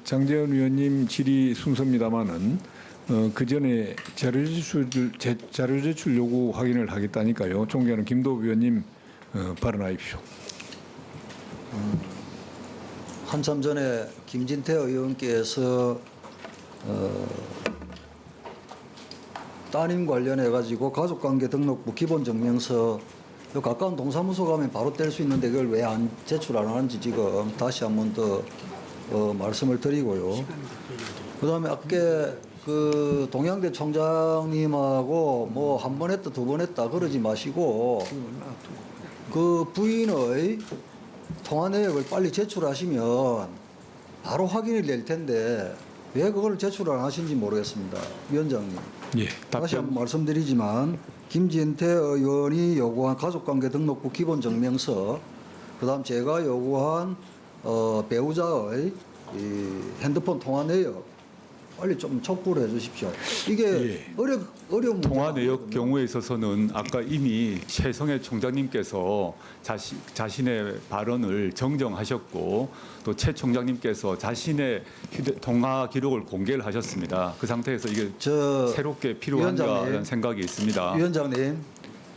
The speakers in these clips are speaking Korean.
장재원 의원님 질의 순서입니다만은 그 전에 자료 제출 요구 확인을 하겠다니까요. 존경하는 김도우 의원님 발언하십시오. 한참 전에 김진태 의원께서 따님 관련해 가지고 가족관계 등록부 기본증명서 가까운 동사무소 가면 바로 뗄 수 있는데 그걸 왜 안 제출 안 하는지 지금 다시 한 번 더 말씀을 드리고요. 그다음에 아까 그 동양대 총장님하고 뭐 한 번 했다 두 번 했다 그러지 마시고 그 부인의 통화 내역을 빨리 제출하시면 바로 확인이 될 텐데 왜 그걸 제출 안 하신지 모르겠습니다. 위원장님. 예, 다시 한번 말씀드리지만 김진태 의원이 요구한 가족관계 등록부 기본증명서, 그다음 제가 요구한 배우자의 이 핸드폰 통화 내역 빨리 좀 촉구를 해주십시오. 이게 예. 어려운 통화 문제가 내역 아니거든요. 경우에 있어서는 아까 이미 최성해 총장님께서 자신의 발언을 정정하셨고 또 최 총장님께서 자신의 통화 기록을 공개를 하셨습니다. 그 상태에서 이게 새롭게 필요한가라는 생각이 있습니다. 위원장님,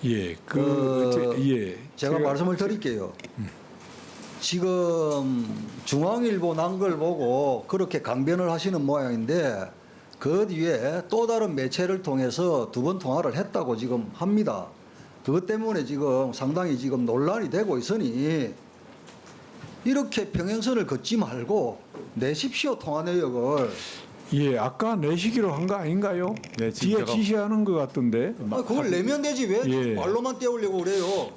예, 제가 말씀을 드릴게요. 지금 중앙일보 난 걸 보고 그렇게 강변을 하시는 모양인데 그 뒤에 또 다른 매체를 통해서 두 번 통화를 했다고 지금 합니다. 그것 때문에 지금 상당히 지금 논란이 되고 있으니 이렇게 평행선을 걷지 말고 내십시오, 통화 내역을. 예, 아까 내시기로 한 거 아닌가요? 네, 지금 뒤에 제가 지시하는 것 같던데. 그걸 내면 되지 왜 예. 말로만 떼우려고 그래요.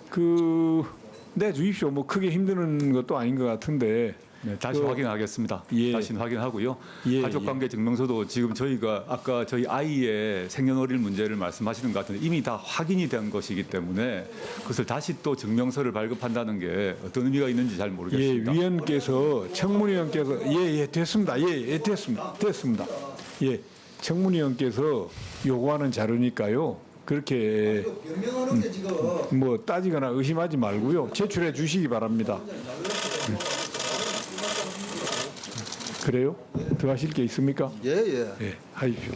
내주십시오. 뭐 크게 힘드는 것도 아닌 것 같은데. 네, 다시 확인하겠습니다. 예. 다시 확인하고요. 예, 가족관계 증명서도 지금 저희가 아까 저희 아이의 생년월일 문제를 말씀하시는 것 같은데 이미 다 확인이 된 것이기 때문에 그것을 다시 또 증명서를 발급한다는 게 어떤 의미가 있는지 잘 예, 모르겠습니다. 위원께서 청문위원께서 됐습니다. 됐습니다. 예, 청문위원께서 요구하는 자료니까요. 그렇게 변명하는 게 지금 뭐 따지거나 의심하지 말고요. 제출해 주시기 바랍니다. 그래요? 더 하실 게 있습니까? 예예. 예, 하십시오.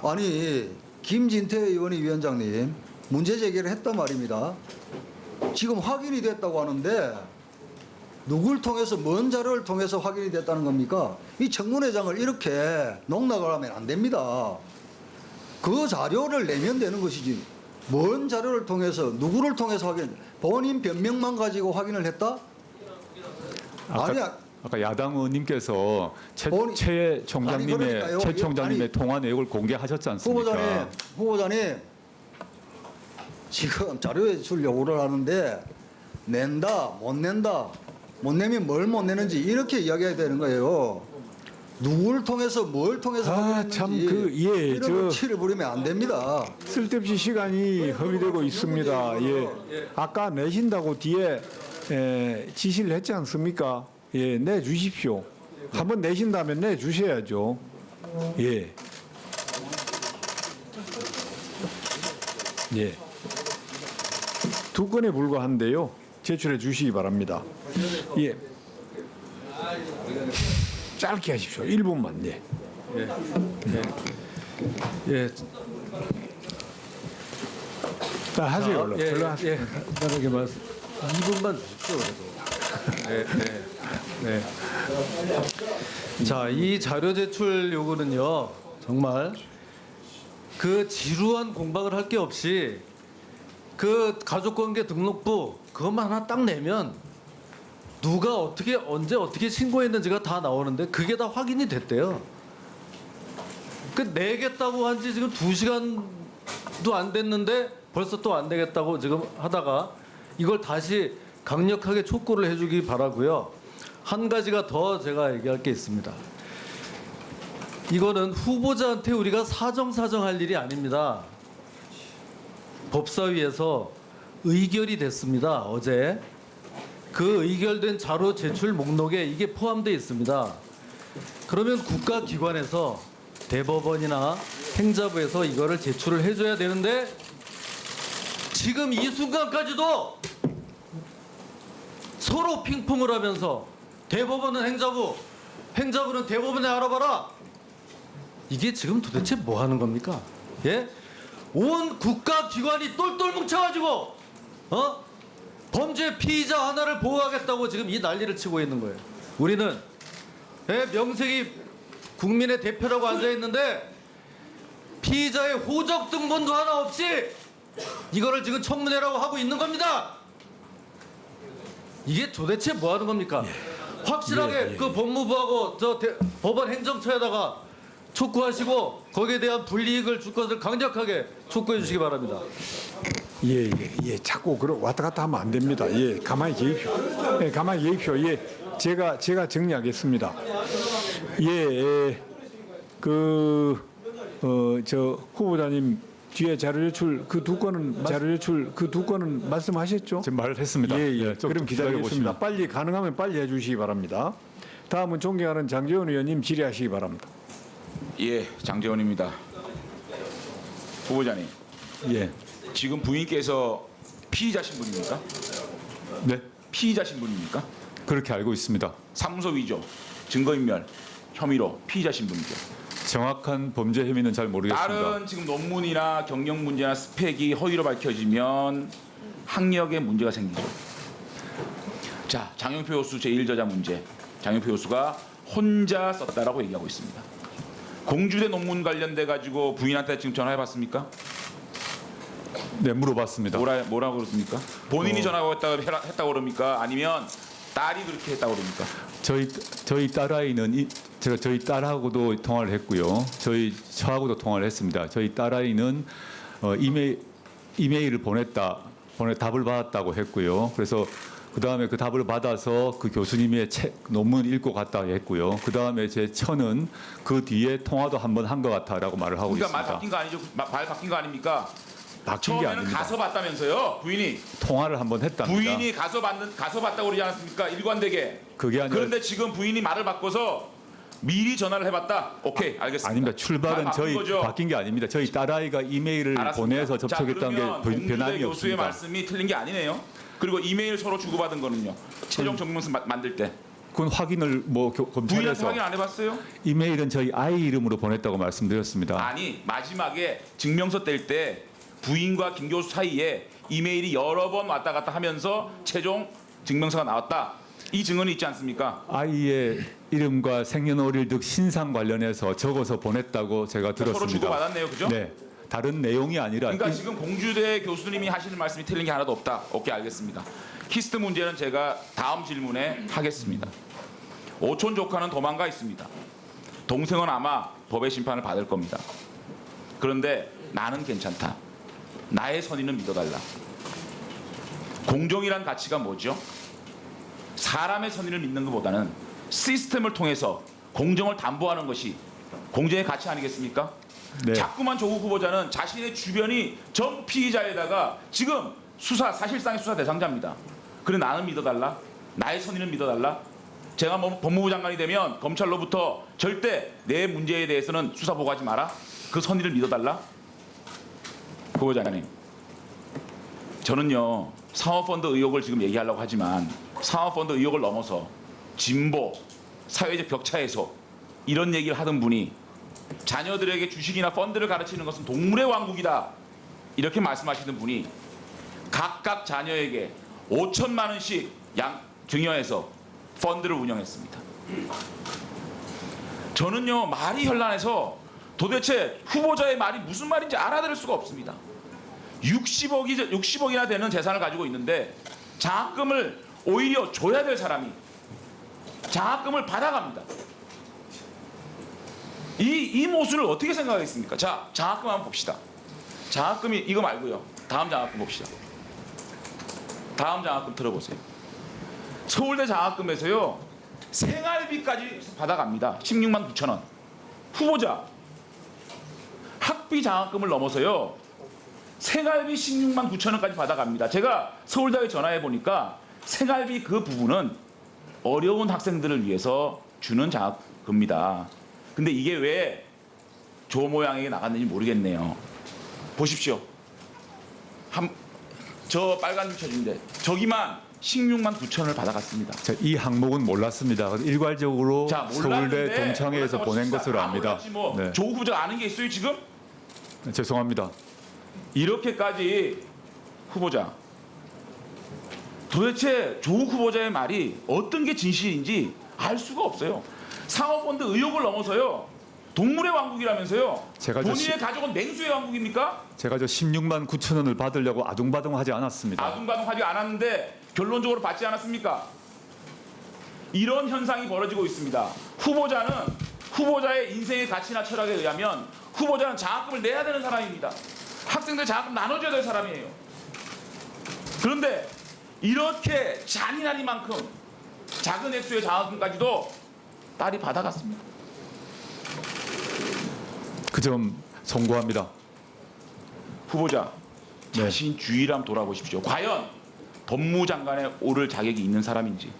아니 김진태 의원이 위원장님 문제 제기를 했단 말입니다. 지금 확인이 됐다고 하는데 누굴 통해서 뭔 자료를 통해서 확인이 됐다는 겁니까? 이 청문회장을 이렇게 농락을 하면 안 됩니다. 그 자료를 내면 되는 것이지. 뭔 자료를 통해서 누구를 통해서 확인? 본인 변명만 가지고 확인을 했다? 아니야. 아까 야당 의원님께서 최 총장님의 통화 내역을 공개하셨지 않습니까? 후보자님, 지금 자료 제출 요구를 하는데 낸다, 못 낸다, 못 내면 뭘 못 내는지 이렇게 이야기해야 되는 거예요. 누구를 통해서 뭘 통해서 확인했는지 이런 치를 부리면 안 됩니다. 쓸데없이 시간이 허비되고 있습니다. 예, 아까 내신다고 뒤에 지시를 했지 않습니까? 예, 내주십시오. 한번 내신다면 내주셔야죠. 예. 예. 두 건에 불과한데요. 제출해 주시기 바랍니다. 예. 짧게 하십시오. 1분만. 네. 예. 자, 하세요. 얼른. 예, 얼른 하세요. 간단하게 말씀. 2분만 주십시오. 그래도. 네. 자, 이 자료 제출 요구는요. 정말 그 지루한 공방을 할 게 없이 그 가족관계 등록부 그것만 하나 딱 내면 누가 어떻게 언제 어떻게 신고했는지가 다 나오는데 그게 다 확인이 됐대요. 그 내겠다고 한 지 지금 2시간도 안 됐는데 벌써 또 안 되겠다고 지금 하다가 이걸 다시 강력하게 촉구를 해주기 바라고요. 한 가지가 더 제가 얘기할 게 있습니다. 이거는 후보자한테 우리가 사정할 일이 아닙니다. 법사위에서 의결이 됐습니다. 어제. 그 의결된 자료 제출 목록에 이게 포함되어 있습니다. 그러면 국가기관에서 대법원이나 행자부에서 이거를 제출을 해줘야 되는데 지금 이 순간까지도 서로 핑퐁을 하면서 대법원은 행자부, 행정부는 대법원에 알아봐라. 이게 지금 도대체 뭐 하는 겁니까? 예? 온 국가 기관이 똘똘 뭉쳐가지고 범죄 피의자 하나를 보호하겠다고 지금 이 난리를 치고 있는 거예요. 우리는 명색이 국민의 대표라고 앉아 있는데 피의자의 호적 등본도 하나 없이 이거를 지금 청문회라고 하고 있는 겁니다. 이게 도대체 뭐 하는 겁니까? 확실하게 그 법무부하고 법원 행정처에다가 촉구하시고 거기에 대한 불이익을 줄 것을 강력하게 촉구해 주시기 바랍니다. 예. 자꾸 왔다 갔다 하면 안 됩니다. 예, 가만히 계십시오. 예, 가만히 계십시오. 예, 제가 정리하겠습니다. 예, 저 후보자님 뒤에 자료 제출 그 두 건은 말씀하셨죠? 지금 말을 했습니다. 예. 좀 그럼 기다리겠습니다. 빨리 가능하면 빨리 해주시기 바랍니다. 다음은 존경하는 장재원 의원님 질의하시기 바랍니다. 예, 장재원입니다. 후보자님, 예. 지금 부인께서 피의자 신분입니까? 네. 피의자 신분입니까? 그렇게 알고 있습니다. 사문서 위조, 증거인멸 혐의로 피의자 신분이죠. 정확한 범죄 혐의는 잘 모르겠습니다. 다른 지금 논문이나 경영 문제나 스펙이 허위로 밝혀지면 학력에 문제가 생기죠. 자, 장영표 교수 제1저자 문제. 장영표 교수가 혼자 썼다라고 얘기하고 있습니다. 공주대 논문 관련돼 가지고 부인한테 지금 전화해봤습니까? 네, 물어봤습니다. 뭐라고 그렇습니까? 본인이 전화하고 했다고 그럽니까? 아니면 딸이 그렇게 했다고 그럽니까? 저희 딸아이는 제가 저희 딸하고도 통화를 했고요. 저희 처하고도 통화를 했습니다. 저희 딸아이는 이메일을 답을 받았다고 했고요. 그래서 그 다음에 그 답을 받아서 그 교수님의 논문을 읽고 갔다 했고요. 그 다음에 제 처는 그 뒤에 통화도 한 번 한 것 같아라고 말을 하고 그러니까 있습니다. 말 바뀐 거 아니죠? 말 바뀐 거 아닙니까? 바뀐 게 처음에는 아닙니다. 가서 봤다면서요, 부인이. 통화를 한 번 했답니다. 부인이 가서 봤다고 그러지 않았습니까? 일관되게. 그게 아니라 그런데 지금 부인이 말을 바꿔서 미리 전화를 해봤다. 오케이, 알겠습니다. 아닙니다. 출발은 말 바뀐 거죠? 바뀐 게 아닙니다. 저희 딸아이가 이메일을 알았습니다. 보내서 접촉했다는 게 자, 그러면 변함이 공주대 교수의 없습니다. 말씀이 틀린 게 아니네요. 그리고 이메일 서로 주고받은 거는요. 최종 정문서 만들 때 그건 확인을 부인한테 검찰에서 확인 안 해봤어요? 이메일은 저희 아이 이름으로 보냈다고 말씀드렸습니다. 아니, 마지막에 증명서 뗄 때 부인과 김 교수 사이에 이메일이 여러 번 왔다 갔다 하면서 최종 증명서가 나왔다. 이 증언이 있지 않습니까? 아이의 이름과 생년월일 등 신상 관련해서 적어서 보냈다고 제가 들었습니다. 서로 주고받았네요, 그죠? 네, 다른 내용이 아니라 그러니까 지금 공주대 교수님이 하시는 말씀이 틀린 게 하나도 없다. 오케이, 알겠습니다. 키스트 문제는 제가 다음 질문에 하겠습니다. 오촌 조카는 도망가 있습니다. 동생은 아마 법의 심판을 받을 겁니다. 그런데 나는 괜찮다. 나의 선의는 믿어달라. 공정이란 가치가 뭐죠? 사람의 선의를 믿는 것보다는 시스템을 통해서 공정을 담보하는 것이 공정의 가치 아니겠습니까? 네. 자꾸만 조국 후보자는 자신의 주변이 전 피의자에다가 지금 사실상의 수사 대상자입니다. 그래, 나는 믿어달라. 나의 선의는 믿어달라. 제가 법무부 장관이 되면 검찰로부터 절대 내 문제에 대해서는 수사 보고하지 마라. 그 선의를 믿어달라. 후보자님, 저는요 사모펀드 의혹을 지금 얘기하려고 하지만 사모펀드 의혹을 넘어서 진보, 사회적 격차 해소 이런 얘기를 하던 분이 자녀들에게 주식이나 펀드를 가르치는 것은 동물의 왕국이다 이렇게 말씀하시는 분이 각각 자녀에게 5천만 원씩 증여해서 펀드를 운영했습니다. 저는요 말이 현란해서 도대체 후보자의 말이 무슨 말인지 알아들을 수가 없습니다. 60억이나 되는 재산을 가지고 있는데 장학금을 오히려 줘야 될 사람이 장학금을 받아갑니다. 이 모순을 어떻게 생각하겠습니까? 자, 장학금 한번 봅시다. 장학금이 이거 말고요. 다음 장학금 봅시다. 다음 장학금 들어보세요. 서울대 장학금에서요 생활비까지 받아갑니다. 16만 9천 원. 후보자 학비 장학금을 넘어서요 생활비 16만 9천 원까지 받아갑니다. 제가 서울대에 전화해 보니까 생활비 그 부분은 어려운 학생들을 위해서 주는 장학금입니다. 근데 이게 왜 조 모양에게 나갔는지 모르겠네요. 보십시오. 저 빨간 줄 쳐준데 저기만 16만 9천을 받아갔습니다. 이 항목은 몰랐습니다. 일괄적으로 자, 서울대 몰랐는데 동창회에서 몰랐다고 보낸 칩시다. 것으로 압니다. 몰랐지 뭐. 네. 조국 후보자가 아는 게 있어요 지금? 죄송합니다. 이렇게까지 후보자 도대체 조국 후보자의 말이 어떤 게 진실인지 알 수가 없어요. 상업펀드 의혹을 넘어서요. 동물의 왕국이라면서요. 제가 저 본인의 가족은 맹수의 왕국입니까? 제가 저 16만 9천 원을 받으려고 아둥바둥하지 않았습니다. 아둥바둥하지 않았는데 결론적으로 받지 않았습니까? 이런 현상이 벌어지고 있습니다. 후보자는 후보자의 인생의 가치나 철학에 의하면 후보자는 장학금을 내야 되는 사람입니다. 학생들 장학금 나눠줘야 될 사람이에요. 그런데 이렇게 잔인하니만큼 작은 액수의 장학금까지도 딸이 받아갔습니다. 그 점 송구합니다. 후보자 자신 주의를 한번 돌아보십시오. 과연 법무장관에 오를 자격이 있는 사람인지,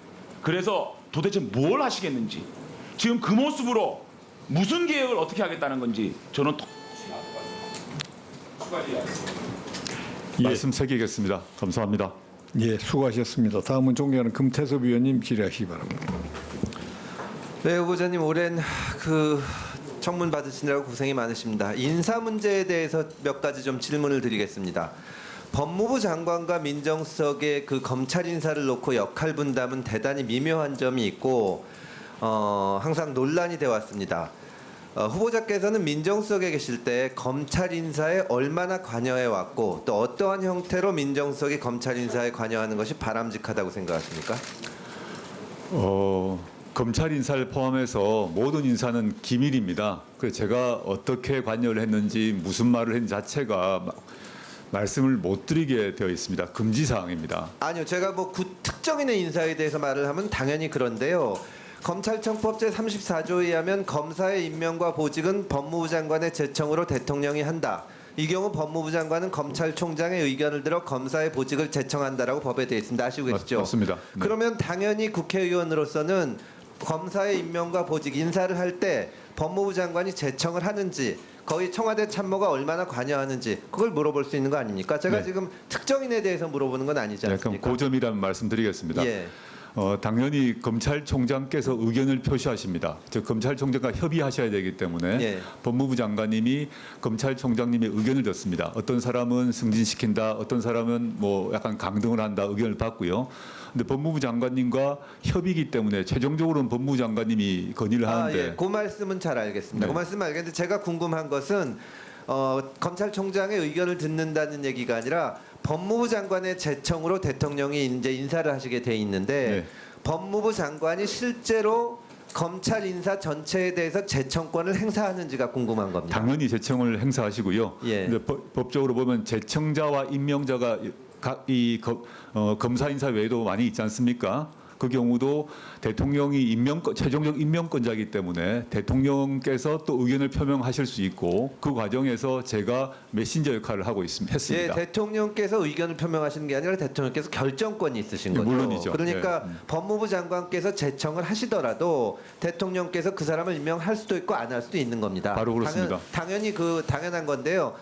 그래서 도대체 뭘 하시겠는지, 지금 그 모습으로 무슨 계획을 어떻게 하겠다는 건지 저는 말씀 새기겠습니다. 감사합니다. 예, 수고하셨습니다. 다음은 존경하는 금태섭 의원님 질의하시기 바랍니다. 네, 후보자님 오랜 그 청문 받으시느라고 고생이 많으십니다. 인사 문제에 대해서 몇 가지 좀 질문을 드리겠습니다. 법무부 장관과 민정수석의 그 검찰 인사를 놓고 역할 분담은 대단히 미묘한 점이 있고 항상 논란이 되어 왔습니다. 후보자께서는 민정수석에 계실 때 검찰 인사에 얼마나 관여해 왔고 또 어떠한 형태로 민정수석이 검찰 인사에 관여하는 것이 바람직하다고 생각하십니까? 검찰 인사를 포함해서 모든 인사는 기밀입니다. 그래서 제가 어떻게 관여를 했는지 무슨 말을 했는지 자체가 말씀을 못 드리게 되어 있습니다. 금지 사항입니다. 아니요, 제가 뭐 특정인의 인사에 대해서 말을 하면 당연히 그런데요. 검찰청법 제34조에 의하면 검사의 임명과 보직은 법무부 장관의 제청으로 대통령이 한다. 이 경우 법무부 장관은 검찰총장의 의견을 들어 검사의 보직을 제청한다라고 법에 되어 있습니다. 아시고 계시죠? 맞습니다. 네. 그러면 당연히 국회의원으로서는 검사의 임명과 보직 인사를 할 때 법무부 장관이 제청을 하는지 거의 청와대 참모가 얼마나 관여하는지 그걸 물어볼 수 있는 거 아닙니까? 제가 네. 지금 특정인에 대해서 물어보는 건 아니지 약간 않습니까? 고점이라는 말씀드리겠습니다. 예. 당연히 검찰총장께서 의견을 표시하십니다. 즉 검찰총장과 협의하셔야 되기 때문에 예. 법무부 장관님이 검찰총장님의 의견을 듣습니다. 어떤 사람은 승진시킨다, 어떤 사람은 뭐 약간 강등을 한다 의견을 받고요. 근데 법무부 장관님과 협의이기 때문에 최종적으로는 법무부 장관님이 건의를 하는데 예. 그 말씀은 잘 알겠습니다. 네. 그 말씀은 알겠는데 제가 궁금한 것은 검찰총장의 의견을 듣는다는 얘기가 아니라 법무부 장관의 제청으로 대통령이 이제 인사를 하시게 돼 있는데 네. 법무부 장관이 실제로 검찰 인사 전체에 대해서 제청권을 행사하는지가 궁금한 겁니다. 당연히 제청을 행사하시고요. 예. 근데 법적으로 보면 제청자와 임명자가 검사 인사 외에도 많이 있지 않습니까? 그 경우도 대통령이 최종적 임명권자이기 때문에 대통령께서 또 의견을 표명하실 수 있고 그 과정에서 제가 메신저 역할을 하고 했습니다. 예, 대통령께서 의견을 표명하시는 게 아니라 대통령께서 결정권이 있으신 예, 거죠. 물론이죠. 그러니까 예. 법무부 장관께서 제청을 하시더라도 대통령께서 그 사람을 임명할 수도 있고 안 할 수도 있는 겁니다. 바로 그렇습니다. 당연히 당연한 건데요.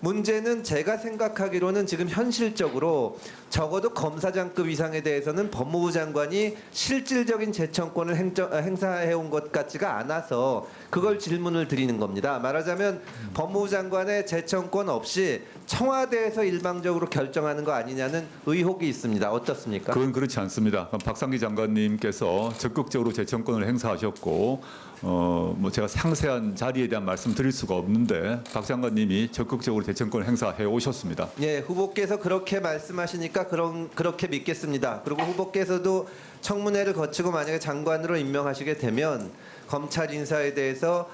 문제는 제가 생각하기로는 지금 현실적으로 적어도 검사장급 이상에 대해서는 법무부 장관이 실질적인 제청권을 행사해온 것 같지가 않아서 그걸 질문을 드리는 겁니다. 말하자면 법무부 장관의 제청권 없이 청와대에서 일방적으로 결정하는 거 아니냐는 의혹이 있습니다. 어떻습니까? 그건 그렇지 않습니다. 박상기 장관님께서 적극적으로 제청권을 행사하셨고 뭐 제가 상세한 자리에 대한 말씀 드릴 수가 없는데 박 장관님이 적극적으로 제청권을 행사해 오셨습니다. 예, 후보께서 그렇게 말씀하시니까 그렇게 믿겠습니다. 그리고 후보께서도 청문회를 거치고 만약에 장관으로 임명하시게 되면 검찰 인사에 대해서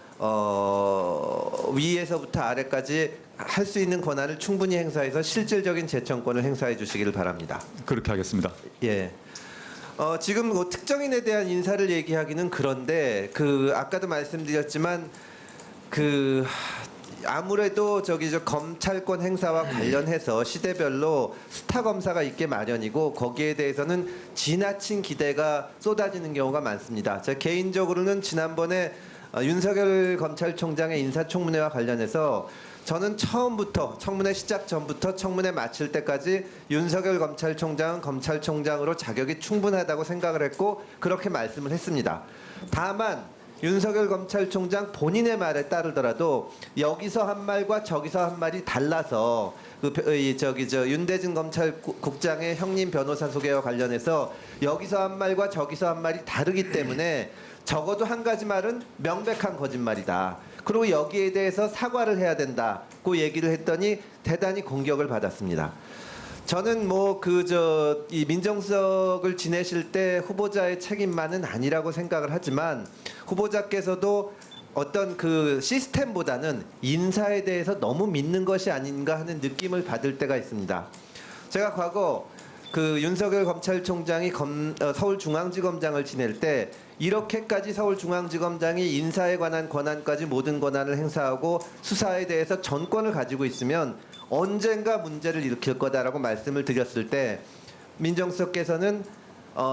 위에서부터 아래까지 할 수 있는 권한을 충분히 행사해서 실질적인 제청권을 행사해 주시기를 바랍니다. 그렇게 하겠습니다. 예. 지금 뭐 특정인에 대한 인사를 얘기하기는 그런데 아까도 말씀드렸지만 아무래도 저 검찰권 행사와 관련해서 시대별로 스타 검사가 있게 마련이고 거기에 대해서는 지나친 기대가 쏟아지는 경우가 많습니다. 제 개인적으로는 지난번에 윤석열 검찰총장의 인사청문회와 관련해서 저는 처음부터 청문회 시작 전부터 청문회 마칠 때까지 윤석열 검찰총장은 검찰총장으로 자격이 충분하다고 생각을 했고 그렇게 말씀을 했습니다. 다만 윤석열 검찰총장 본인의 말에 따르더라도 여기서 한 말과 저기서 한 말이 달라서 윤대진 검찰국장의 형님 변호사 소개와 관련해서 여기서 한 말과 저기서 한 말이 다르기 때문에 적어도 한 가지 말은 명백한 거짓말이다. 그리고 여기에 대해서 사과를 해야 된다고 얘기를 했더니 대단히 공격을 받았습니다. 저는 이 민정수석을 지내실 때 후보자의 책임만은 아니라고 생각을 하지만 후보자께서도 어떤 그 시스템보다는 인사에 대해서 너무 믿는 것이 아닌가 하는 느낌을 받을 때가 있습니다. 제가 과거 그 윤석열 검찰총장이 서울중앙지검장을 지낼 때 이렇게까지 서울중앙지검장이 인사에 관한 권한까지 모든 권한을 행사하고 수사에 대해서 전권을 가지고 있으면 언젠가 문제를 일으킬 거다라고 말씀을 드렸을 때 민정수석께서는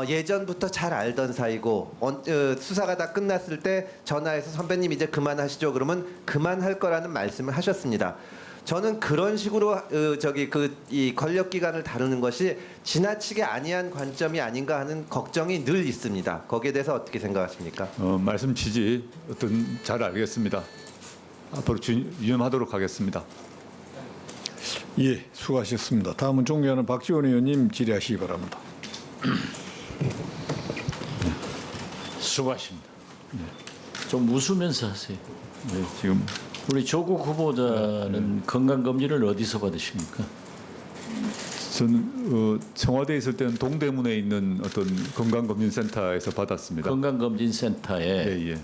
예전부터 잘 알던 사이고 수사가 다 끝났을 때 전화해서 선배님 이제 그만하시죠 그러면 그만할 거라는 말씀을 하셨습니다. 저는 그런 식으로 이 권력기관을 다루는 것이 지나치게 안이한 관점이 아닌가 하는 걱정이 늘 있습니다. 거기에 대해서 어떻게 생각하십니까? 말씀 취지 잘 알겠습니다. 앞으로 유념하도록 하겠습니다. 예, 수고하셨습니다. 다음은 존경하는 박지원 의원님 질의하시기 바랍니다. 수고하십니다. 좀 웃으면서 하세요. 네, 지금 우리 조국 후보자는 건강검진을 어디서 받으십니까? 저는 청와대에 있을 때는 동대문에 있는 어떤 건강검진센터에서 받았습니다. 건강검진센터에 예.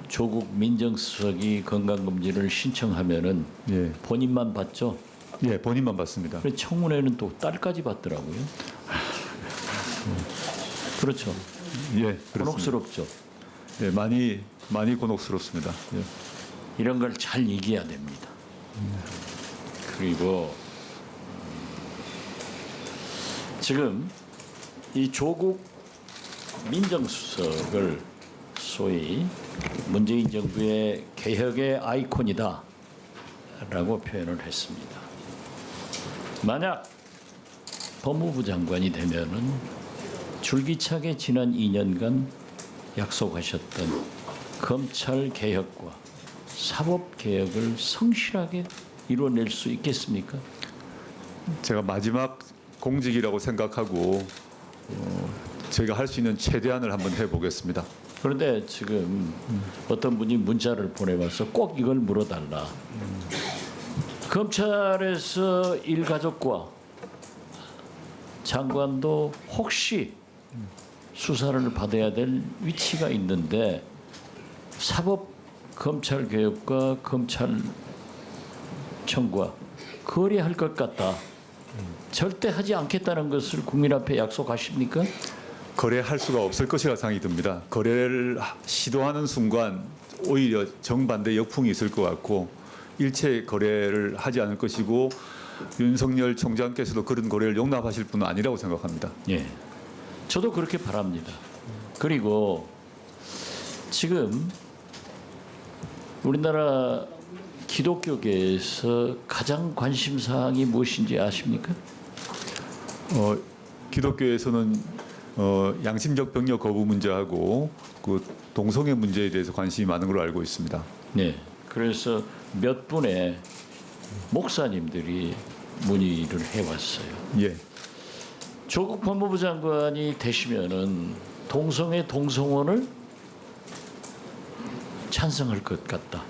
조국 민정수석이 건강검진을 신청하면은 예. 본인만 받죠? 예, 본인만 받습니다. 그래 청문회는 또 딸까지 받더라고요. 그렇죠. 예, 그렇습니다. 곤혹스럽죠. 예, 많이 곤혹스럽습니다. 예. 이런 걸 잘 얘기해야 됩니다. 그리고 지금 이 조국 민정수석을 소위 문재인 정부의 개혁의 아이콘이다라고 표현을 했습니다. 만약 법무부 장관이 되면은 줄기차게 지난 2년간 약속하셨던 검찰 개혁과 사법 개혁을 성실하게 이뤄낼 수 있겠습니까? 제가 마지막 공직이라고 생각하고 제가 할 수 있는 최대한을 한번 해보겠습니다. 그런데 지금 어떤 분이 문자를 보내와서 꼭 이걸 물어달라. 검찰에서 일가족과 장관도 혹시 수사를 받아야 될 위치가 있는데 사법 검찰 개혁과 검찰청과 거래할 것 같다. 절대 하지 않겠다는 것을 국민 앞에 약속하십니까? 거래할 수가 없을 것이라 생각이 듭니다. 거래를 시도하는 순간 오히려 정반대 역풍이 있을 것 같고 일체 거래를 하지 않을 것이고 윤석열 총장께서도 그런 거래를 용납하실 분은 아니라고 생각합니다. 예, 저도 그렇게 바랍니다. 그리고 지금 우리나라 기독교계에서 가장 관심 사항이 무엇인지 아십니까? 기독교에서는 양심적 병력 거부 문제하고 그 동성애 문제에 대해서 관심이 많은 걸로 알고 있습니다. 네, 그래서 몇 분의 목사님들이 문의를 해왔어요. 예, 조국 법무부 장관이 되시면은 동성애 동성혼을 찬성할 것 같다.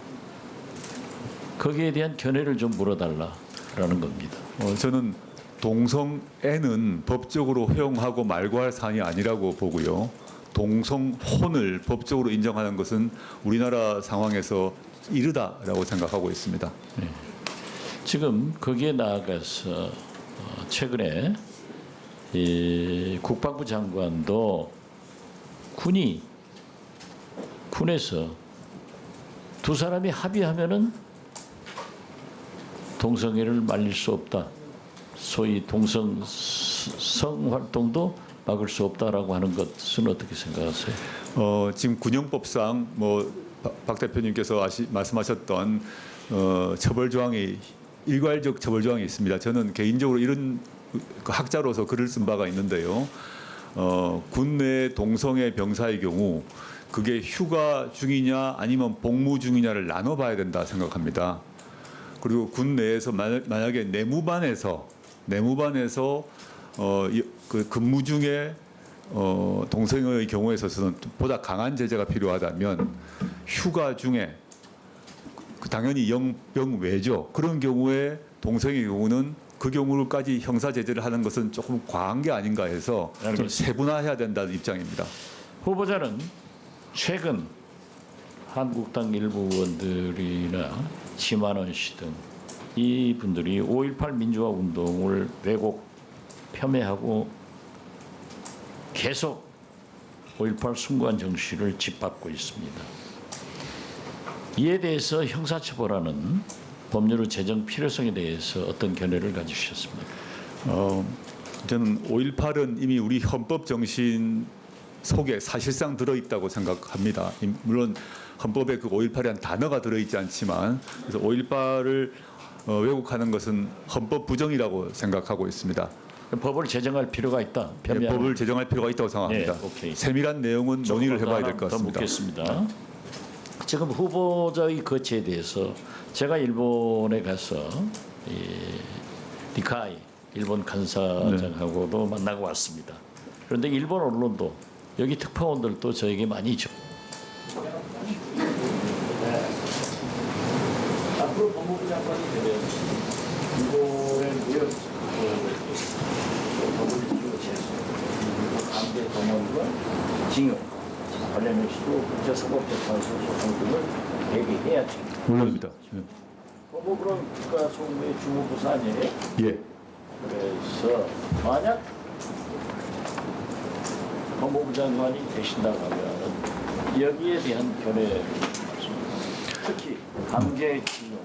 거기에 대한 견해를 좀 물어달라라는 겁니다. 저는 동성애는 법적으로 허용하고 말고 할 사안이 아니라고 보고요. 동성혼을 법적으로 인정하는 것은 우리나라 상황에서 이르다라고 생각하고 있습니다. 네. 지금 거기에 나아가서 최근에 이 국방부 장관도 군에서 두 사람이 합의하면은 동성애를 말릴 수 없다. 소위 동성성 활동도 막을 수 없다라고 하는 것은 어떻게 생각하세요? 지금 군형법상 박 대표님께서 말씀하셨던 처벌 조항이 일괄적 처벌 조항이 있습니다. 저는 개인적으로 이런 학자로서 글을 쓴 바가 있는데요. 군내 동성애 병사의 경우 그게 휴가 중이냐 아니면 복무 중이냐를 나눠봐야 된다 생각합니다. 그리고 군 내에서 만약에 내무반에서 그 근무 중에 동성애의 경우에 있어서는 보다 강한 제재가 필요하다면 휴가 중에 당연히 영병외죠. 그런 경우에 동성애의 경우는 그 경우까지 형사 제재를 하는 것은 조금 과한 게 아닌가 해서 좀 세분화해야 된다는 입장입니다. 후보자는 최근 한국당 일부 의원들이나 심한원 씨 등 이분들이 5.18 민주화 운동을 왜곡 폄훼하고 계속 5.18 숭고한 정신을 짓밟고 있습니다. 이에 대해서 형사처벌하는 법률의 제정 필요성에 대해서 어떤 견해를 가지셨습니까? 저는 5.18은 이미 우리 헌법 정신 속에 사실상 들어있다고 생각합니다. 물론 헌법에 그 5.18이라는 단어가 들어있지 않지만 그래서 5.18을 왜곡하는 것은 헌법 부정이라고 생각하고 있습니다. 법을 제정할 필요가 있다. 네, 법을 제정할 필요가 있다고 생각합니다. 네, 오케이. 세밀한 내용은 논의를 해봐야 될 것 더 같습니다. 묻겠습니다. 지금 후보자의 거치에 대해서 제가 일본에 가서 니카이 일본 간사장하고도 만나고 왔습니다. 그런데 일본 언론도 여기 특파원들도 저에게 많이 앞으로 법무부 장관이 되면 일본의 무역 법을 제소 강제 동원과 징역 관련해서도 국제사법재판소 소송 등을 대기해야 됩니다. 물론입니다. 법무부는 국가소무의 주무부사 아니에요? 예. 그래서 만약 법무부 장관이 되신다고 하면 여기에 대한 견해 특히 강제징용.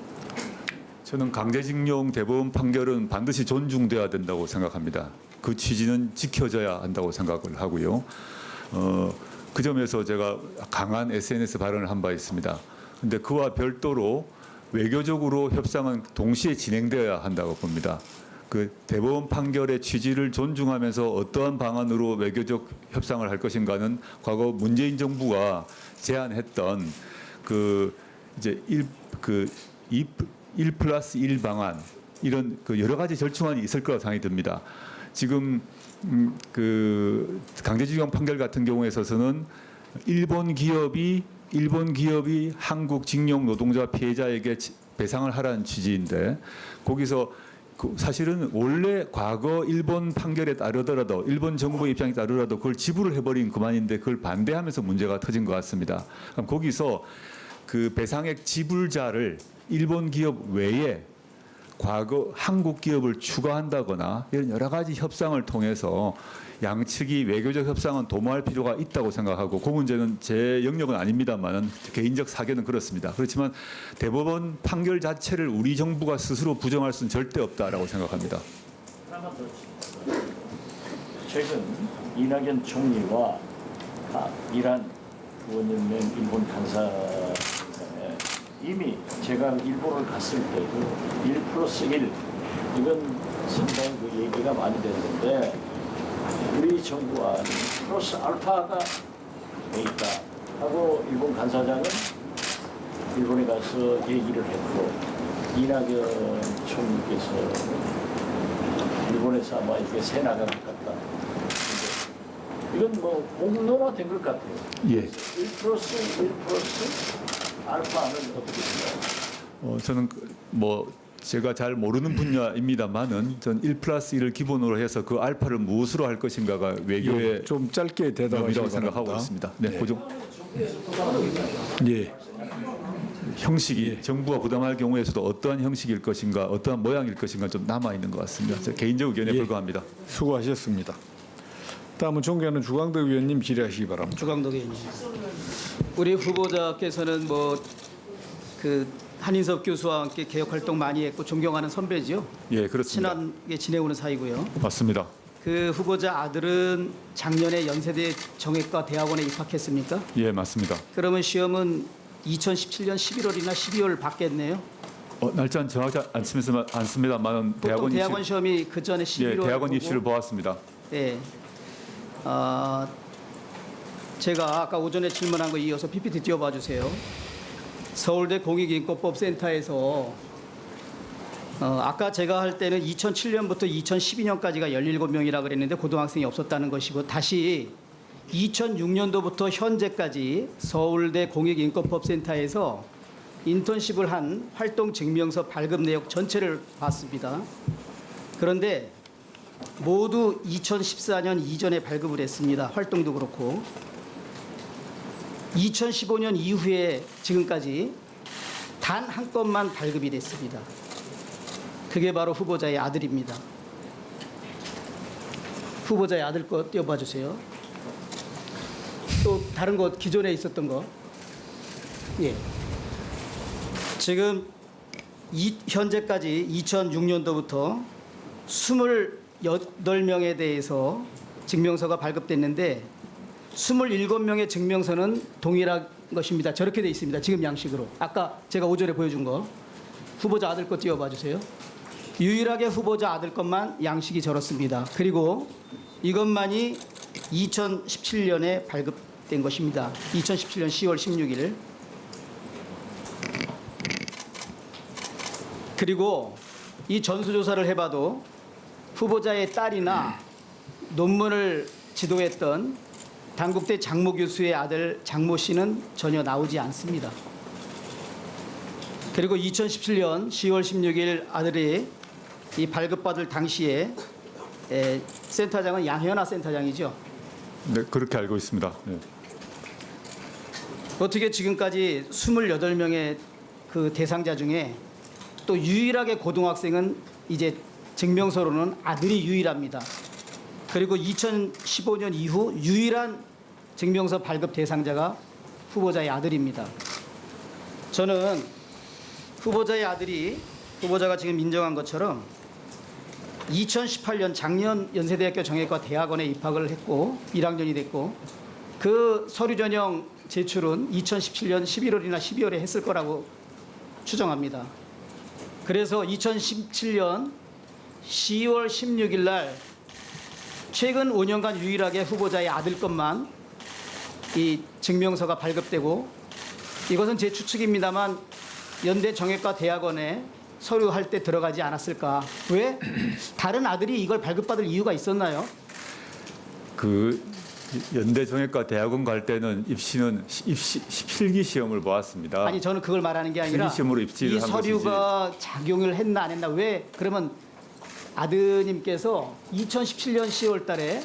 저는 강제징용 대법원 판결은 반드시 존중돼야 된다고 생각합니다. 그 취지는 지켜져야 한다고 생각을 하고요. 그 점에서 제가 강한 SNS 발언을 한 바 있습니다. 그런데 그와 별도로 외교적으로 협상은 동시에 진행되어야 한다고 봅니다. 그 대법원 판결의 취지를 존중하면서 어떠한 방안으로 외교적 협상을 할 것인가는 과거 문재인 정부가 제안했던 그 이제 1+1 방안 이런 그 여러 가지 절충안이 있을 거라 생각이 듭니다. 지금 그 강제징용 판결 같은 경우에 있어서는 일본 기업이 한국 징용 노동자 피해자에게 배상을 하라는 취지인데 거기서 사실은 원래 과거 일본 판결에 따르더라도 일본 정부의 입장에 따르더라도 그걸 지불을 해버린 그만인데 그걸 반대하면서 문제가 터진 것 같습니다. 그럼 거기서 그 배상액 지불자를 일본 기업 외에 과거 한국 기업을 추가한다거나 이런 여러 가지 협상을 통해서 양측이 외교적 협상은 도모할 필요가 있다고 생각하고 그 문제는 제 영역은 아닙니다만 개인적 사견은 그렇습니다. 그렇지만 대법원 판결 자체를 우리 정부가 스스로 부정할 수는 절대 없다라고 생각합니다. 하나만 더 짚겠습니다. 최근 이낙연 총리와 이란 의원님의 일본 간사간에 이미 제가 일본을 갔을 때도 1+1 이건 상당히 그 얘기가 많이 됐는데 우리 정부와 플러스 알파가 돼 있다 하고 일본 간사장은 일본에 가서 얘기를 했고 이낙연 총리께서 일본에서 아마 이게 새 나갈 것 같다. 이건 뭐 공론화된 것 같아요. 예. 1+1 알파는 어떻게 생각하세요? 저는 뭐 제가 잘 모르는 분야입니다만은 전 1+1을 기본으로 해서 그 알파를 무엇으로 할 것인가가 외교의 좀 짧게 대답하시기 영역이라고 생각하고 바랍니다. 있습니다. 네, 네. 고정 예. 형식이 정부가 부담할 경우에서도 어떠한 형식일 것인가, 어떠한 모양일 것인가 좀 남아 있는 것 같습니다. 제 개인적 의견에 예. 불과합니다. 수고하셨습니다. 다음은 존경하는 주광덕 의원님 질의하시기 바랍니다. 주광덕 의원님. 우리 후보자께서는 뭐 그 한인섭 교수와 함께 개혁 활동 많이 했고 존경하는 선배지요. 예, 그렇습니다. 친하게 지내오는 사이고요. 맞습니다. 그 후보자 아들은 작년에 연세대 정외과 대학원에 입학했습니까? 예, 맞습니다. 그러면 시험은 2017년 11월이나 12월 받겠네요. 날짜는 정확하지 않습니다만 보통 대학원 시험이 그 전에 11월. 대학원 입시를 보았습니다. 네. 제가 아까 오전에 질문한 거 이어서 PPT 띄워봐 주세요. 서울대 공익인권법센터에서 아까 제가 할 때는 2007년부터 2012년까지가 17명이라 그랬는데 고등학생이 없었다는 것이고, 다시 2006년도부터 현재까지 서울대 공익인권법센터에서 인턴십을 한 활동 증명서 발급 내역 전체를 봤습니다. 그런데 모두 2014년 이전에 발급을 했습니다. 활동도 그렇고. 2015년 이후에 지금까지 단 한 건만 발급이 됐습니다. 그게 바로 후보자의 아들입니다. 후보자의 아들 거 띄워봐 주세요. 또 다른 것 기존에 있었던 거. 예. 지금 현재까지 2006년도부터 28명에 대해서 증명서가 발급됐는데 27명의 증명서는 동일한 것입니다. 저렇게 돼 있습니다. 지금 양식으로. 아까 제가 오전에 보여준 거. 후보자 아들 거 띄워봐 주세요. 유일하게 후보자 아들 것만 양식이 저렇습니다. 그리고 이것만이 2017년에 발급된 것입니다. 2017년 10월 16일. 그리고 이 전수조사를 해봐도 후보자의 딸이나 논문을 지도했던 단국대 장모 교수의 아들 장모 씨는 전혀 나오지 않습니다. 그리고 2017년 10월 16일 아들이 이 발급받을 당시에 센터장은 양현아 센터장이죠. 네, 그렇게 알고 있습니다. 네. 어떻게 지금까지 28명의 그 대상자 중에 또 유일하게 고등학생은 이제 증명서로는 아들이 유일합니다. 그리고 2015년 이후 유일한 증명서 발급 대상자가 후보자의 아들입니다. 저는 후보자의 아들이 후보자가 지금 인정한 것처럼 2018년 작년 연세대학교 정형외과 대학원에 입학을 했고 1학년이 됐고 그 서류 전형 제출은 2017년 11월이나 12월에 했을 거라고 추정합니다. 그래서 2017년 10월 16일 날 최근 5년간 유일하게 후보자의 아들 것만 이 증명서가 발급되고, 이것은 제 추측입니다만 연대 정형외과 대학원에 서류할 때 들어가지 않았을까. 왜? 다른 아들이 이걸 발급받을 이유가 있었나요? 그 연대 정형외과 대학원 갈 때는 입시는 필기 시험을 보았습니다. 아니 저는 그걸 말하는 게 아니라 필기 시험으로 입시를 이 한 서류가 작용을 했나 안 했나. 왜? 그러면 아드님께서 2017년 10월 달에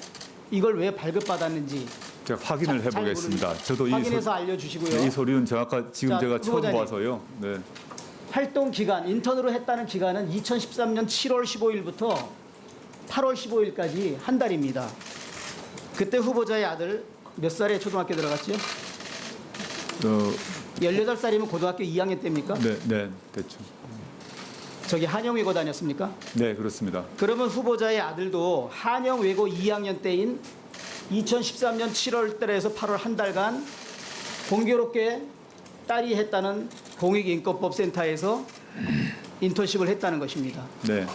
이걸 왜 발급받았는지 제가 확인을 잘 해보겠습니다. 저도 확인해서 알려주시고요. 이 서류는 정확한 지금 자, 제가 처음 후보자님. 봐서요. 네. 활동 기간, 인턴으로 했다는 기간은 2013년 7월 15일부터 8월 15일까지 한 달입니다. 그때 후보자의 아들 몇 살에 초등학교 들어갔죠? 18살이면 고등학교 2학년 때입니까? 네, 네, 됐죠. 저기 한영외고 다녔습니까? 네, 그렇습니다. 그러면 후보자의 아들도 한영외고 2학년 때인 2013년 7월 달에서 8월 한 달간 공교롭게 딸이 했다는 공익인권법센터에서 인턴십을 했다는 것입니다. 네.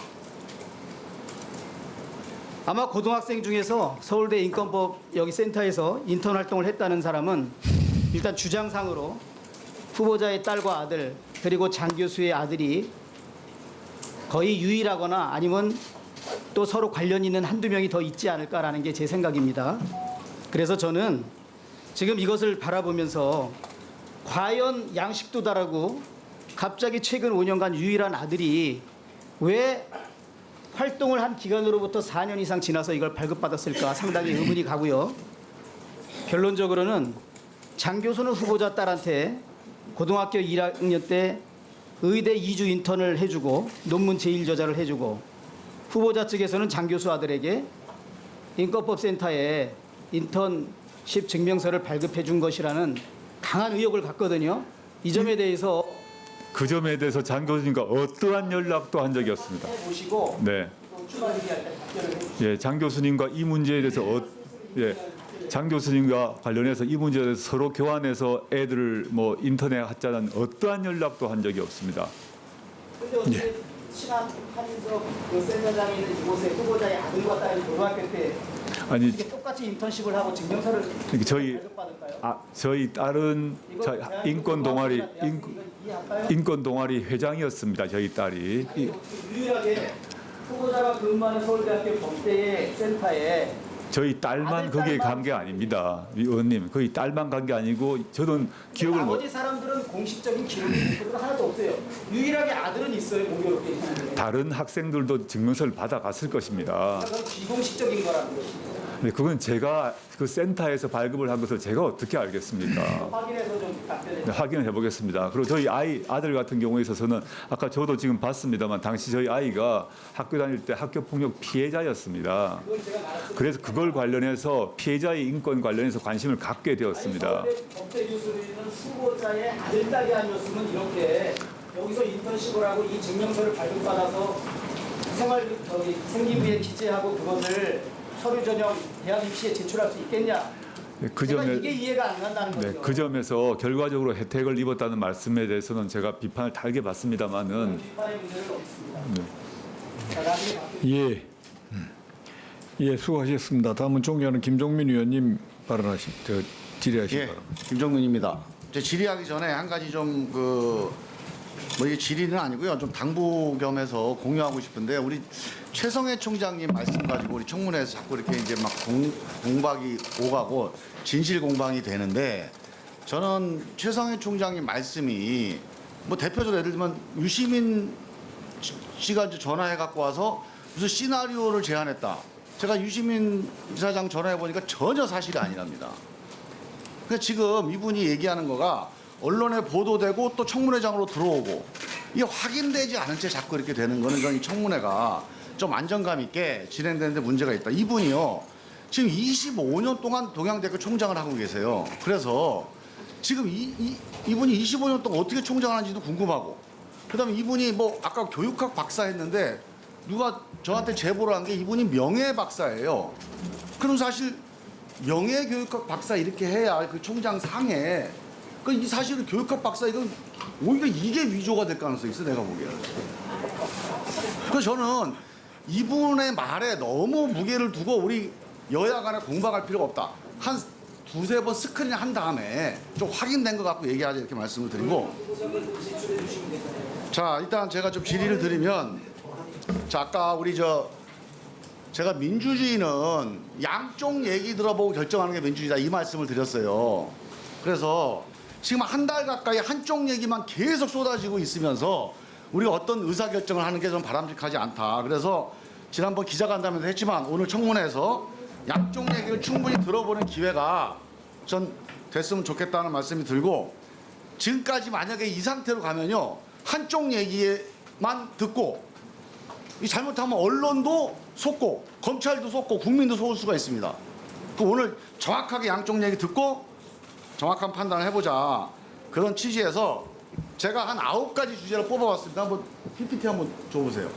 아마 고등학생 중에서 서울대 인권법 여기 센터에서 인턴 활동을 했다는 사람은 일단 주장상으로 후보자의 딸과 아들 그리고 장 교수의 아들이 거의 유일하거나 아니면 또 서로 관련 있는 한두 명이 더 있지 않을까라는 게 제 생각입니다. 그래서 저는 지금 이것을 바라보면서 과연 양식도 다르고 갑자기 최근 5년간 유일한 아들이 왜 활동을 한 기간으로부터 4년 이상 지나서 이걸 발급받았을까 상당히 의문이 가고요. 결론적으로는 장 교수는 후보자 딸한테 고등학교 1학년 때 의대 2주 인턴을 해주고 논문 제일 저자를 해주고, 후보자 측에서는 장 교수 아들에게 인권법센터에 인턴십 증명서를 발급해 준 것이라는 강한 의혹을 갖거든요. 이 점에 대해서 그 점에 대해서 장 교수님과 어떠한 연락도 한 적이 없습니다. 보시고 네. 추가 얘기할 때 답변을 해주시죠. 예, 장 교수님과 이 문제에 대해서 예, 장 교수님과 관련해서 이 문제에 대해서 서로 교환해서 애들을 뭐 인터넷 하자는 어떠한 연락도 한 적이 없습니다. 근데 어떻게 친한 한인석 그 센터장이 있는 이곳에 후보자의 아들과 딸이 고등학교 때 아니 이게 똑같이 인턴십을 하고 증명서를 저희 발급받을까요? 저희 딸은 인권 동아리 회장이었습니다. 저희 딸이. 유일하게 후보자가 근무하는 서울대학교 법대의 센터에 저희 딸만 거기에 간 게 아닙니다. 의원님, 거의 딸만 간 게 아니고 저는 기억을 못. 나머지 사람들은 공식적인 기록이 하나도 없어요. 유일하게 아들은 있어요. 공교롭게 있는데. 다른 학생들도 증명서를 받아갔을 것입니다. 그건 비공식적인 거라는 것입니다. 네, 그건 제가 그 센터에서 발급을 한 것을 제가 어떻게 알겠습니까? 확인해서 좀 답변해 네, 확인을 해보겠습니다. 그리고 저희 아들 같은 경우에 있어서는 아까 저도 지금 봤습니다만 당시 저희 아이가 학교 다닐 때 학교 폭력 피해자였습니다. 그래서 그걸 관련해서 피해자의 인권 관련해서 관심을 갖게 되었습니다. 법대 교수는 후보자의 아들, 딸이 아니었으면 이렇게 여기서 인턴십을 하고 이 증명서를 발급받아서 생기부에 기재하고 그것을 서류 전형 대학 입시에 제출할 수 있겠냐? 네, 그 제가 점에 이게 이해가 안 간다는 거죠. 네, 그 점에서 결과적으로 혜택을 입었다는 말씀에 대해서는 제가 비판을 달게 받습니다만은 비판의 문제는 없습니다. 네. 자, 나중에 예. 예, 수고하셨습니다. 다음은 존경하는 김종민 의원님 질의하시기 바랍니다. 김종민입니다. 제 질의하기 전에 한 가지 좀 뭐 이게 질의는 아니고요. 좀 당부 겸해서 공유하고 싶은데 우리 최성해 총장님 말씀 가지고 우리 청문회에서 자꾸 이렇게 이제 막 공박이 오가고 진실 공방이 되는데 저는 최성해 총장님 말씀이 뭐 대표적으로 예를 들면 유시민 씨가 이제 전화해 갖고 와서 무슨 시나리오를 제안했다. 제가 유시민 이사장 전화해 보니까 전혀 사실이 아니랍니다. 그러니까 지금 이분이 얘기하는 거가 언론에 보도되고 또 청문회장으로 들어오고 이게 확인되지 않은 채 자꾸 이렇게 되는 거는 저는 이 청문회가 좀 안정감 있게 진행되는데 문제가 있다. 이분이요. 지금 25년 동안 동양대학교 총장을 하고 계세요. 그래서 지금 이분이 25년 동안 어떻게 총장을 하는지도 궁금하고 그다음에 이분이 뭐 아까 교육학 박사 했는데 누가 저한테 제보를 한 게 이분이 명예 박사예요. 그럼 사실 명예 교육학 박사 이렇게 해야 그 총장 상에 이 사실은 교육학 박사 이건 오히려 이게 위조가 될 가능성이 있어 내가 보기에는. 그래서 저는 이분의 말에 너무 무게를 두고 우리 여야 간에 공방할 필요가 없다. 한 두세 번 스크린 한 다음에 좀 확인된 것 같고 얘기하자 이렇게 말씀을 드리고 자 일단 제가 좀 질의를 드리면 자 아까 우리 제가 민주주의는 양쪽 얘기 들어보고 결정하는 게 민주주의다 이 말씀을 드렸어요. 그래서 지금 한 달 가까이 한쪽 얘기만 계속 쏟아지고 있으면서 우리가 어떤 의사결정을 하는 게 좀 바람직하지 않다. 그래서 지난번 기자간담회도 했지만 오늘 청문회에서 양쪽 얘기를 충분히 들어보는 기회가 전 됐으면 좋겠다는 말씀이 들고 지금까지 만약에 이 상태로 가면요. 한쪽 얘기만 듣고 잘못하면 언론도 속고 검찰도 속고 국민도 속을 수가 있습니다. 오늘 정확하게 양쪽 얘기 듣고 정확한 판단을 해보자. 그런 취지에서 제가 한 9가지 주제를 뽑아봤습니다. 한번 PPT 한번 줘보세요.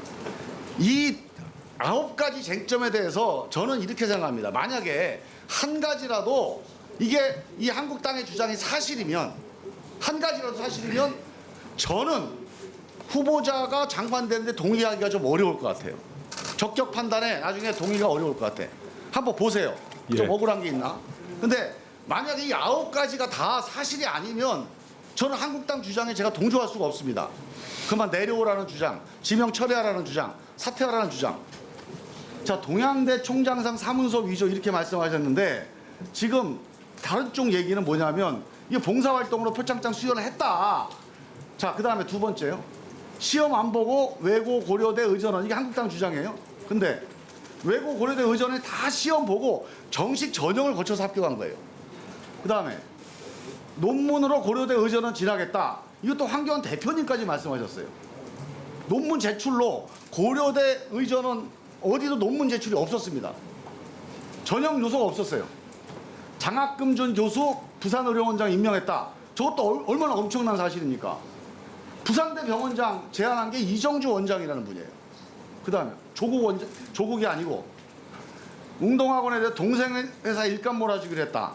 이 9가지 쟁점에 대해서 저는 이렇게 생각합니다. 만약에 한 가지라도 이게 이 한국당의 주장이 사실이면 한 가지라도 사실이면 저는 후보자가 장관 되는데 동의하기가 좀 어려울 것 같아요. 적격 판단에 나중에 동의가 어려울 것 같아. 한번 보세요. 좀 억울한 게 있나? 근데 만약에 이 9가지가 다 사실이 아니면 저는 한국당 주장에 제가 동조할 수가 없습니다. 그만 내려오라는 주장, 지명 철회하라는 주장, 사퇴하라는 주장. 자, 동양대 총장상 사문서 위조 이렇게 말씀하셨는데 지금 다른 쪽 얘기는 뭐냐면 이게 봉사활동으로 표창장 수여를 했다. 자, 그 다음에 두 번째요. 시험 안 보고 외고 고려대 의전원 이게 한국당 주장이에요. 근데 외고 고려대 의전원이 다 시험 보고 정식 전형을 거쳐서 합격한 거예요. 그 다음에 논문으로 고려대 의전원 진학했다. 이것도 황교안 대표님까지 말씀하셨어요. 논문 제출로 고려대 의전원 어디도 논문 제출이 없었습니다. 전형 요소가 없었어요. 장학금 준 교수 부산의료원장 임명했다. 저것도 얼마나 엄청난 사실입니까? 부산대 병원장 제안한 게 이정주 원장이라는 분이에요. 그 다음에 조국이 아니고 웅동학원에 대해 동생 회사 일감 몰아주기로 했다.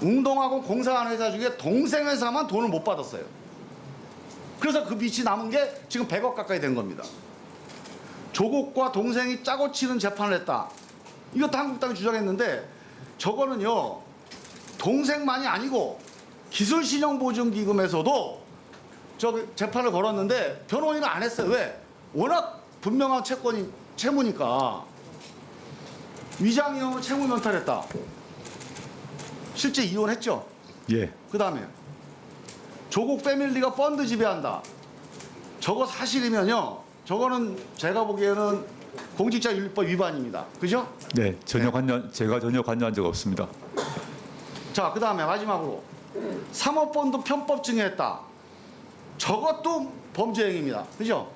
웅동학원 공사하는 회사 중에 동생 회사만 돈을 못 받았어요. 그래서 그 빚이 남은 게 지금 100억 가까이 된 겁니다. 조국과 동생이 짜고 치는 재판을 했다. 이것도 한국당이 주장했는데 저거는요. 동생만이 아니고 기술신용보증기금에서도 저 재판을 걸었는데 변호인은 안 했어요. 왜? 워낙 분명한 채무니까. 위장이형을 채무면탈했다. 실제 이혼했죠. 예. 그 다음에 조국 패밀리가 펀드 지배한다. 저거 사실이면요. 저거는 제가 보기에는 공직자윤리법 위반입니다. 그죠? 네. 제가 전혀 관여한 적 없습니다. 자, 그 다음에 마지막으로 사모펀드 편법 증여했다. 저것도 범죄 행위입니다. 그죠?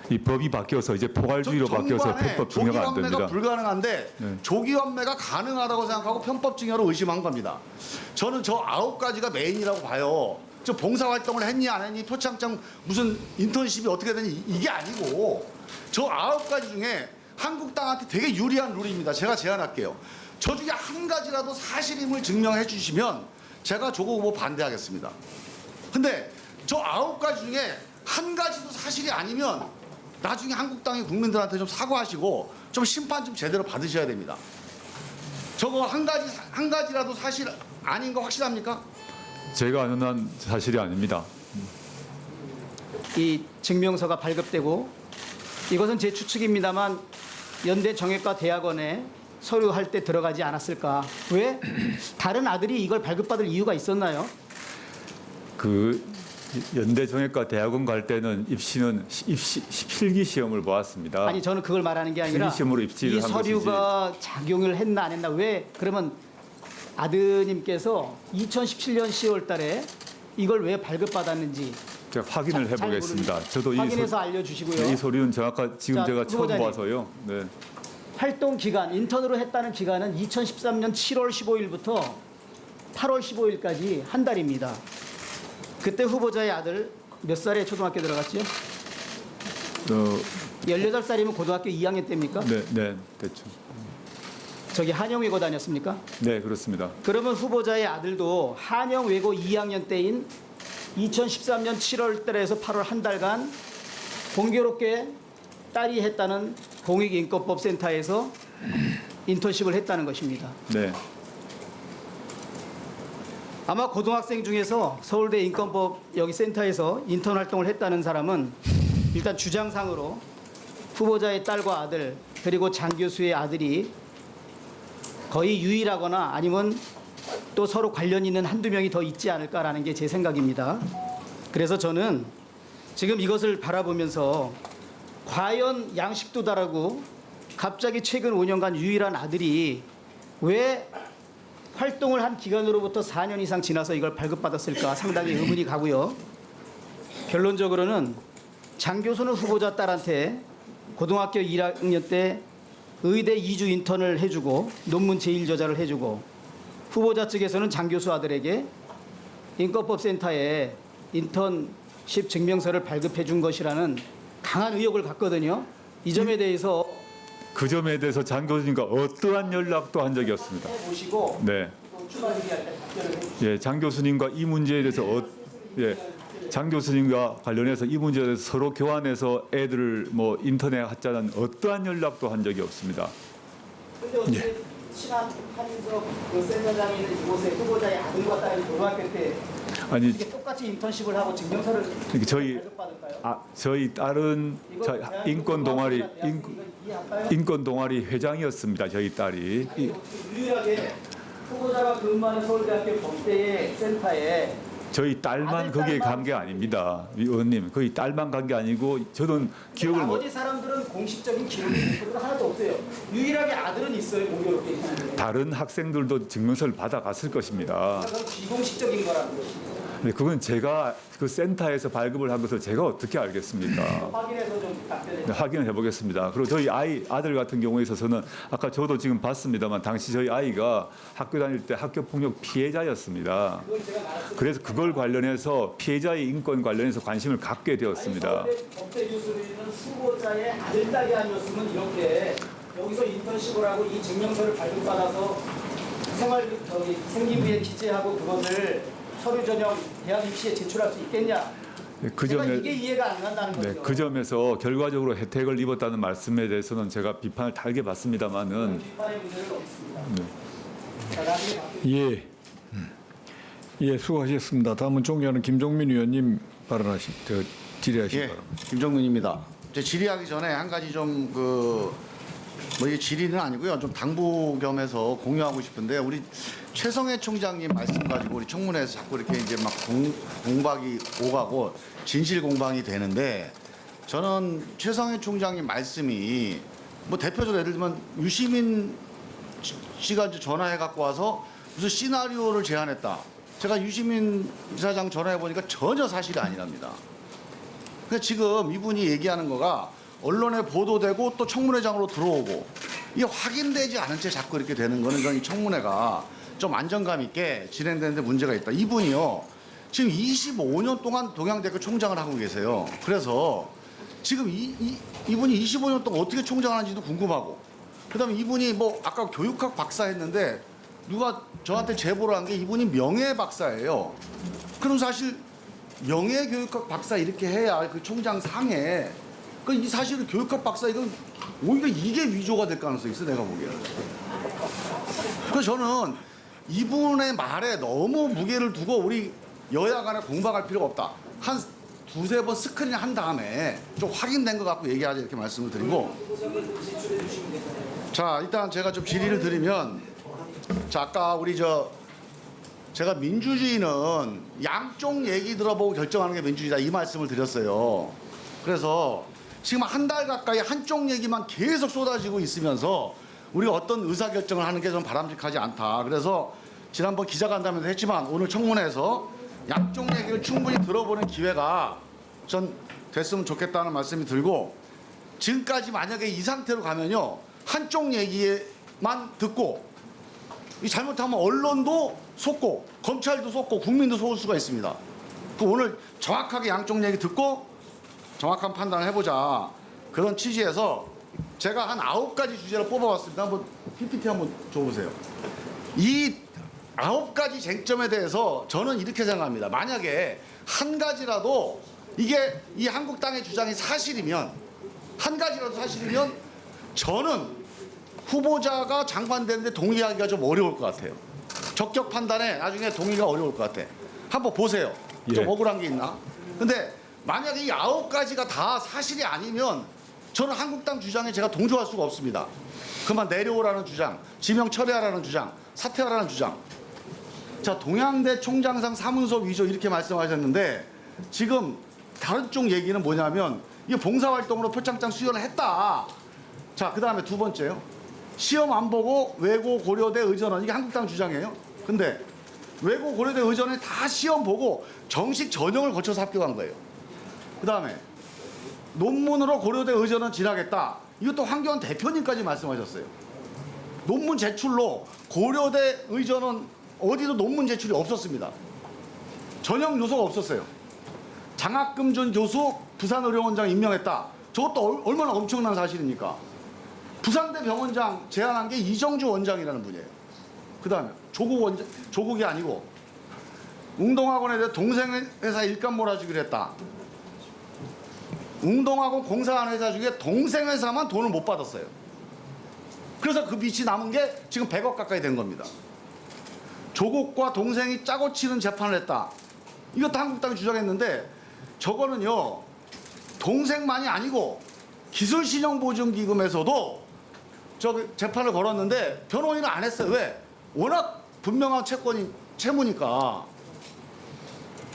이 법이 바뀌어서 이제 포괄주의로 바뀌어서 편법 증여가 안 조기환매가 됩니다. 불가능한데 네. 조기환매가 가능하다고 생각하고 편법 증여로 의심한 겁니다. 저는 저 9가지가 메인이라고 봐요. 저 봉사활동을 했니 안 했니 토창장 무슨 인턴십이 어떻게 되니 이게 아니고 저 9가지 중에 한국당한테 되게 유리한 룰입니다. 제가 제안할게요. 저 중에 한 가지라도 사실임을 증명해 주시면 제가 조국 후보 반대하겠습니다. 근데 저 9가지 중에 한 가지도 사실이 아니면 나중에 한국당이 국민들한테 좀 사과하시고 좀 심판 좀 제대로 받으셔야 됩니다. 저거 한 가지라도 사실 아닌 거 확실합니까? 제가 아는 한 사실이 아닙니다. 이 증명서가 발급되고 이것은 제 추측입니다만 연대 정외과 대학원에 서류할 때 들어가지 않았을까? 왜? 다른 아들이 이걸 발급받을 이유가 있었나요? 그 연대 정외과 대학원 갈 때는 입시는 필기 시험을 보았습니다. 아니 저는 그걸 말하는 게 아니라 필기시험으로 입시를 이 한 서류가 작용을 했나 안 했나 왜 그러면 아드님께서 2017년 10월 달에 이걸 왜 발급받았는지 제가 확인을 잘 해보겠습니다. 모릅니다. 저도 확인해서 알려주시고요. 이 서류는 지금 자, 제가 처음 후보자님. 봐서요. 네. 활동 기간 인턴으로 했다는 기간은 2013년 7월 15일부터 8월 15일까지 한 달입니다. 그때 후보자의 아들 몇 살에 초등학교 들어갔죠? 18살이면 고등학교 2학년 때입니까? 네, 대충. 저기 한영외고 다녔습니까? 네, 그렇습니다. 그러면 후보자의 아들도 한영외고 2학년 때인 2013년 7월 달에서 8월 한 달간 공교롭게 딸이 했다는 공익인권법 센터에서 인턴십을 했다는 것입니다. 네. 아마 고등학생 중에서 서울대 인권법 여기 센터에서 인턴 활동을 했다는 사람은 일단 주장상으로 후보자의 딸과 아들 그리고 장 교수의 아들이 거의 유일하거나 아니면 또 서로 관련 있는 한두 명이 더 있지 않을까라는 게 제 생각입니다. 그래서 저는 지금 이것을 바라보면서 과연 양식도 다르고 갑자기 최근 5년간 유일한 아들이 왜 활동을 한 기간으로부터 4년 이상 지나서 이걸 발급받았을까 상당히 의문이 가고요. 결론적으로는 장 교수는 후보자 딸한테 고등학교 1학년 때 의대 2주 인턴을 해주고 논문 제일 저자를 해주고 후보자 측에서는 장 교수 아들에게 인권법 센터에 인턴십 증명서를 발급해 준 것이라는 강한 의혹을 갖거든요. 이 점에 대해서 그 점에 대해서 장 교수님과 어떠한 연락도 한 적이 없습니다. 보시고 네. 추가 질의할 때 답변을 해주시고 예, 장 교수님과 이 문제에 대해서 장 교수님과 관련해서 이 문제에 대해서 서로 교환해서 애들을 뭐 인터넷 하자는 어떠한 연락도 한 적이 없습니다. 근데 어떻게 친한 한인석 그 센터장이 있는 이곳에 후보자의 아들과 딸이 고등학교 때 아니 이렇게 똑같이 인턴십을 하고 증명서를 발급받을까요? 저희 딸은 이거 인권 동아리 이거 이해할까요? 인권 동아리 회장이었습니다. 저희 딸이 유일하게 후보자가 근무하는 서울대학교 법대의 센터에 저희 딸만 아들, 거기에 딸만- 간 게 아닙니다. 의원님, 거의 딸만 간 게 아니고 저는 기억을 못. 나머지 사람들은 공식적인 기록이 하나도 없어요. 유일하게 아들은 있어요. 공교롭게 있는데. 다른 학생들도 증명서를 받아갔을 것입니다. 그건 비공식적인 거라는 것입니다. 근데 그건 제가 그 센터에서 발급을 한 것을 제가 어떻게 알겠습니까? 확인해서 좀 답변해 네, 확인을 해보겠습니다. 그리고 저희 아들 같은 경우에 있어서는 아까 저도 지금 봤습니다만 당시 저희 아이가 학교 다닐 때 학교 폭력 피해자였습니다. 그래서 그걸 관련해서 피해자의 인권 관련해서 관심을 갖게 되었습니다. 법대 교수는 후보자의 아들, 딸이 아니었으면 이렇게 여기서 인턴십을 하고 이 증명서를 발급받아서 생기부에 기재하고 그것을 서류 전형 대학 입시에 제출할 수 있겠냐? 그 제가 점에 이게 이해가 안 간다는 거죠. 네, 그 점에서 결과적으로 혜택을 입었다는 말씀에 대해서는 제가 비판을 달게 받습니다만은 비판의 문제는 없습니다. 네. 자, 나중에 예. 예, 수고하셨습니다. 다음은 존경하는 김종민 의원님 질의하시기 예, 바랍니다. 김정민입니다. 제 질의하기 전에 한 가지 좀 뭐 이게 질의는 아니고요. 좀 당부 겸해서 공유하고 싶은데 우리 최성해 총장님 말씀 가지고 우리 청문회에서 자꾸 이렇게 이제 막 공박이 오가고 진실 공방이 되는데 저는 최성해 총장님 말씀이 뭐 대표적으로 예를 들면 유시민 씨가 이제 전화해 갖고 와서 무슨 시나리오를 제안했다. 제가 유시민 이사장 전화해 보니까 전혀 사실이 아니랍니다. 그러니까 지금 이분이 얘기하는 거가 언론에 보도되고 또 청문회장으로 들어오고 이게 확인되지 않은 채 자꾸 이렇게 되는 거는 저는 이 청문회가 좀 안정감 있게 진행되는데 문제가 있다. 이분이요. 지금 25년 동안 동양대학교 총장을 하고 계세요. 그래서 지금 이분이 25년 동안 어떻게 총장을 하는지도 궁금하고 그다음에 이분이 뭐 아까 교육학 박사 했는데 누가 저한테 제보를 한 게 이분이 명예 박사예요. 그럼 사실 명예 교육학 박사 이렇게 해야 그 총장 상에 이 사실은 교육학 박사 이건 오히려 이게 위조가 될 가능성이 있어 내가 보기에는. 그래서 저는 이분의 말에 너무 무게를 두고 우리 여야 간에 공방할 필요가 없다. 한 두세 번 스크린 한 다음에 좀 확인된 것 같고 얘기하자 이렇게 말씀을 드리고 자 일단 제가 좀 질의를 드리면 자 아까 우리 제가 민주주의는 양쪽 얘기 들어보고 결정하는 게 민주주의다 이 말씀을 드렸어요. 그래서 지금 한 달 가까이 한쪽 얘기만 계속 쏟아지고 있으면서 우리가 어떤 의사결정을 하는 게 좀 바람직하지 않다. 그래서 지난번 기자간담회도 했지만 오늘 청문회에서 양쪽 얘기를 충분히 들어보는 기회가 전 됐으면 좋겠다는 말씀이 들고 지금까지 만약에 이 상태로 가면요. 한쪽 얘기만 듣고 이 잘못하면 언론도 속고 검찰도 속고 국민도 속을 수가 있습니다. 그 오늘 정확하게 양쪽 얘기 듣고 정확한 판단을 해보자. 그런 취지에서 제가 한 9가지 주제를 뽑아봤습니다. 한번 PPT 한번 줘보세요. 이 9가지 쟁점에 대해서 저는 이렇게 생각합니다. 만약에 한 가지라도 이게 이 한국당의 주장이 사실이면 한 가지라도 사실이면 저는 후보자가 장관 되는데 동의하기가 좀 어려울 것 같아요. 적격 판단에 나중에 동의가 어려울 것 같아. 한번 보세요. 좀 예. 억울한 게 있나? 근데 만약에 이 9가지가 다 사실이 아니면 저는 한국당 주장에 제가 동조할 수가 없습니다. 그만 내려오라는 주장, 지명 철회하라는 주장, 사퇴하라는 주장. 자, 동양대 총장상 사문서 위조 이렇게 말씀하셨는데 지금 다른 쪽 얘기는 뭐냐면 이게 봉사활동으로 표창장 수여를 했다. 자, 그 다음에 두 번째요. 시험 안 보고 외고 고려대 의전원 이게 한국당 주장이에요. 근데 외고 고려대 의전원이 다 시험 보고 정식 전형을 거쳐서 합격한 거예요. 그 다음에 논문으로 고려대 의전원 진학했다. 이것도 황교안 대표님까지 말씀하셨어요. 논문 제출로 고려대 의전원 어디도 논문 제출이 없었습니다. 전형 요소가 없었어요. 장학금 준 교수 부산의료원장 임명했다. 저것도 얼마나 엄청난 사실입니까? 부산대 병원장 제안한 게 이정주 원장이라는 분이에요. 그 다음에 조국이 아니고 웅동학원에 대해 동생 회사 일감 몰아주기로 했다. 웅동학원 공사한 회사 중에 동생 회사만 돈을 못 받았어요. 그래서 그 빚이 남은 게 지금 100억 가까이 된 겁니다. 조국과 동생이 짜고 치는 재판을 했다. 이것도 한국당이 주장했는데 저거는요. 동생만이 아니고 기술신용보증기금에서도 저 재판을 걸었는데 변호인은 안 했어요. 왜? 워낙 분명한 채무니까.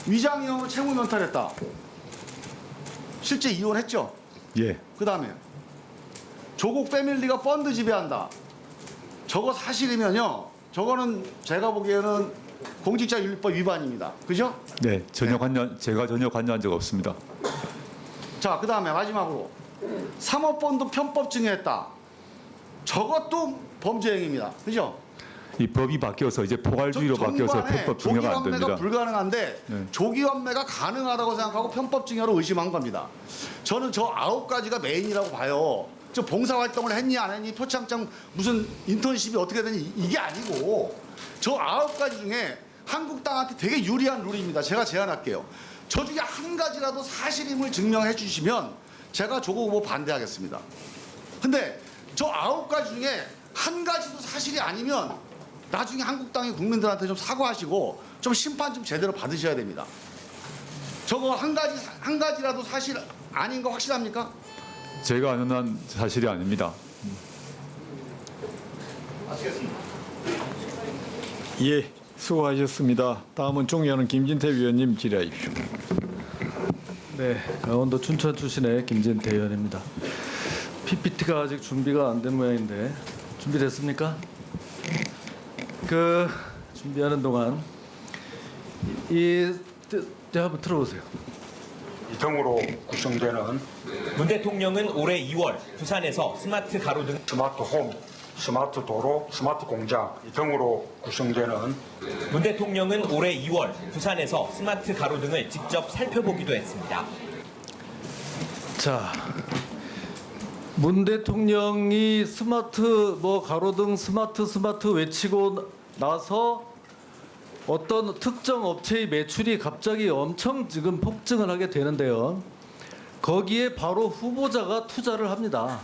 위장이형을 채무 면탈했다. 실제 이혼했죠. 예. 그 다음에 조국 패밀리가 펀드 지배한다. 저거 사실이면요. 저거는 제가 보기에는 공직자윤리법 위반입니다. 그죠? 네, 제가 전혀 관여한 적 없습니다. 자, 그 다음에 마지막으로 사모펀드 편법 증여했다. 저것도 범죄 행위입니다. 그죠? 이 법이 바뀌어서 이제 포괄주의로 바뀌어서 편법 증여가 안 됩니다. 조기환매가 불가능한데 네. 조기환매가 가능하다고 생각하고 편법 증여로 의심한 겁니다. 저는 저 9가지가 메인이라고 봐요. 저 봉사활동을 했니 안 했니 표창장 무슨 인턴십이 어떻게 되니 이게 아니고 저 9가지 중에 한국당한테 되게 유리한 룰입니다. 제가 제안할게요. 저 중에 한 가지라도 사실임을 증명해 주시면 제가 조국 후보 반대하겠습니다. 근데 저 9가지 중에 한 가지도 사실이 아니면 나중에 한국당이 국민들한테 좀 사과하시고 좀 심판 좀 제대로 받으셔야 됩니다. 저거 한 가지라도 사실 아닌 거 확실합니까? 제가 아는 한 사실이 아닙니다. 예, 수고하셨습니다. 다음은 존경하는 김진태 위원님 질의하십시오. 네, 강원도 춘천 출신의 김진태 의원입니다. PPT가 아직 준비가 안 된 모양인데 준비됐습니까? 그 준비하는 동안 한번 들어보세요. 이등으로 구성되는 문 대통령은 올해 2월 부산에서 스마트 가로등 스마트홈, 스마트 도로, 스마트 공장 등으로 구성되는 문 대통령은 올해 2월 부산에서 스마트 가로등을 직접 살펴보기도 했습니다. 자, 문 대통령이 스마트 가로등 스마트 외치고 나서 어떤 특정 업체의 매출이 갑자기 엄청 지금 폭증을 하게 되는데요. 거기에 바로 후보자가 투자를 합니다.